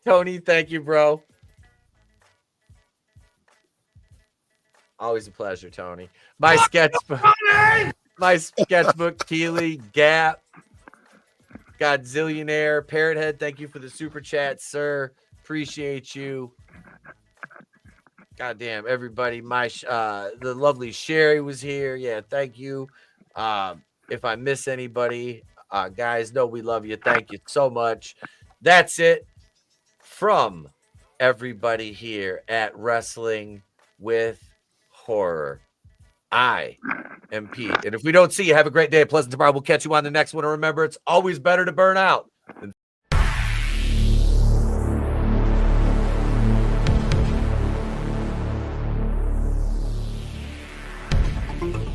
Tony, thank you, bro. Always a pleasure, Tony. My sketchbook, Keely, Gap, Godzillionaire, Parrot Head, thank you for the super chat, sir. Appreciate you. Goddamn, everybody. The lovely Sherry was here. Yeah, thank you. If I miss anybody, guys, know we love you. Thank you so much. That's it from everybody here at Wrestling with Horror. I am Pete. And if we don't see you, have a great day. Pleasant tomorrow. We'll catch you on the next one. And remember, it's always better to burn out than Thank you.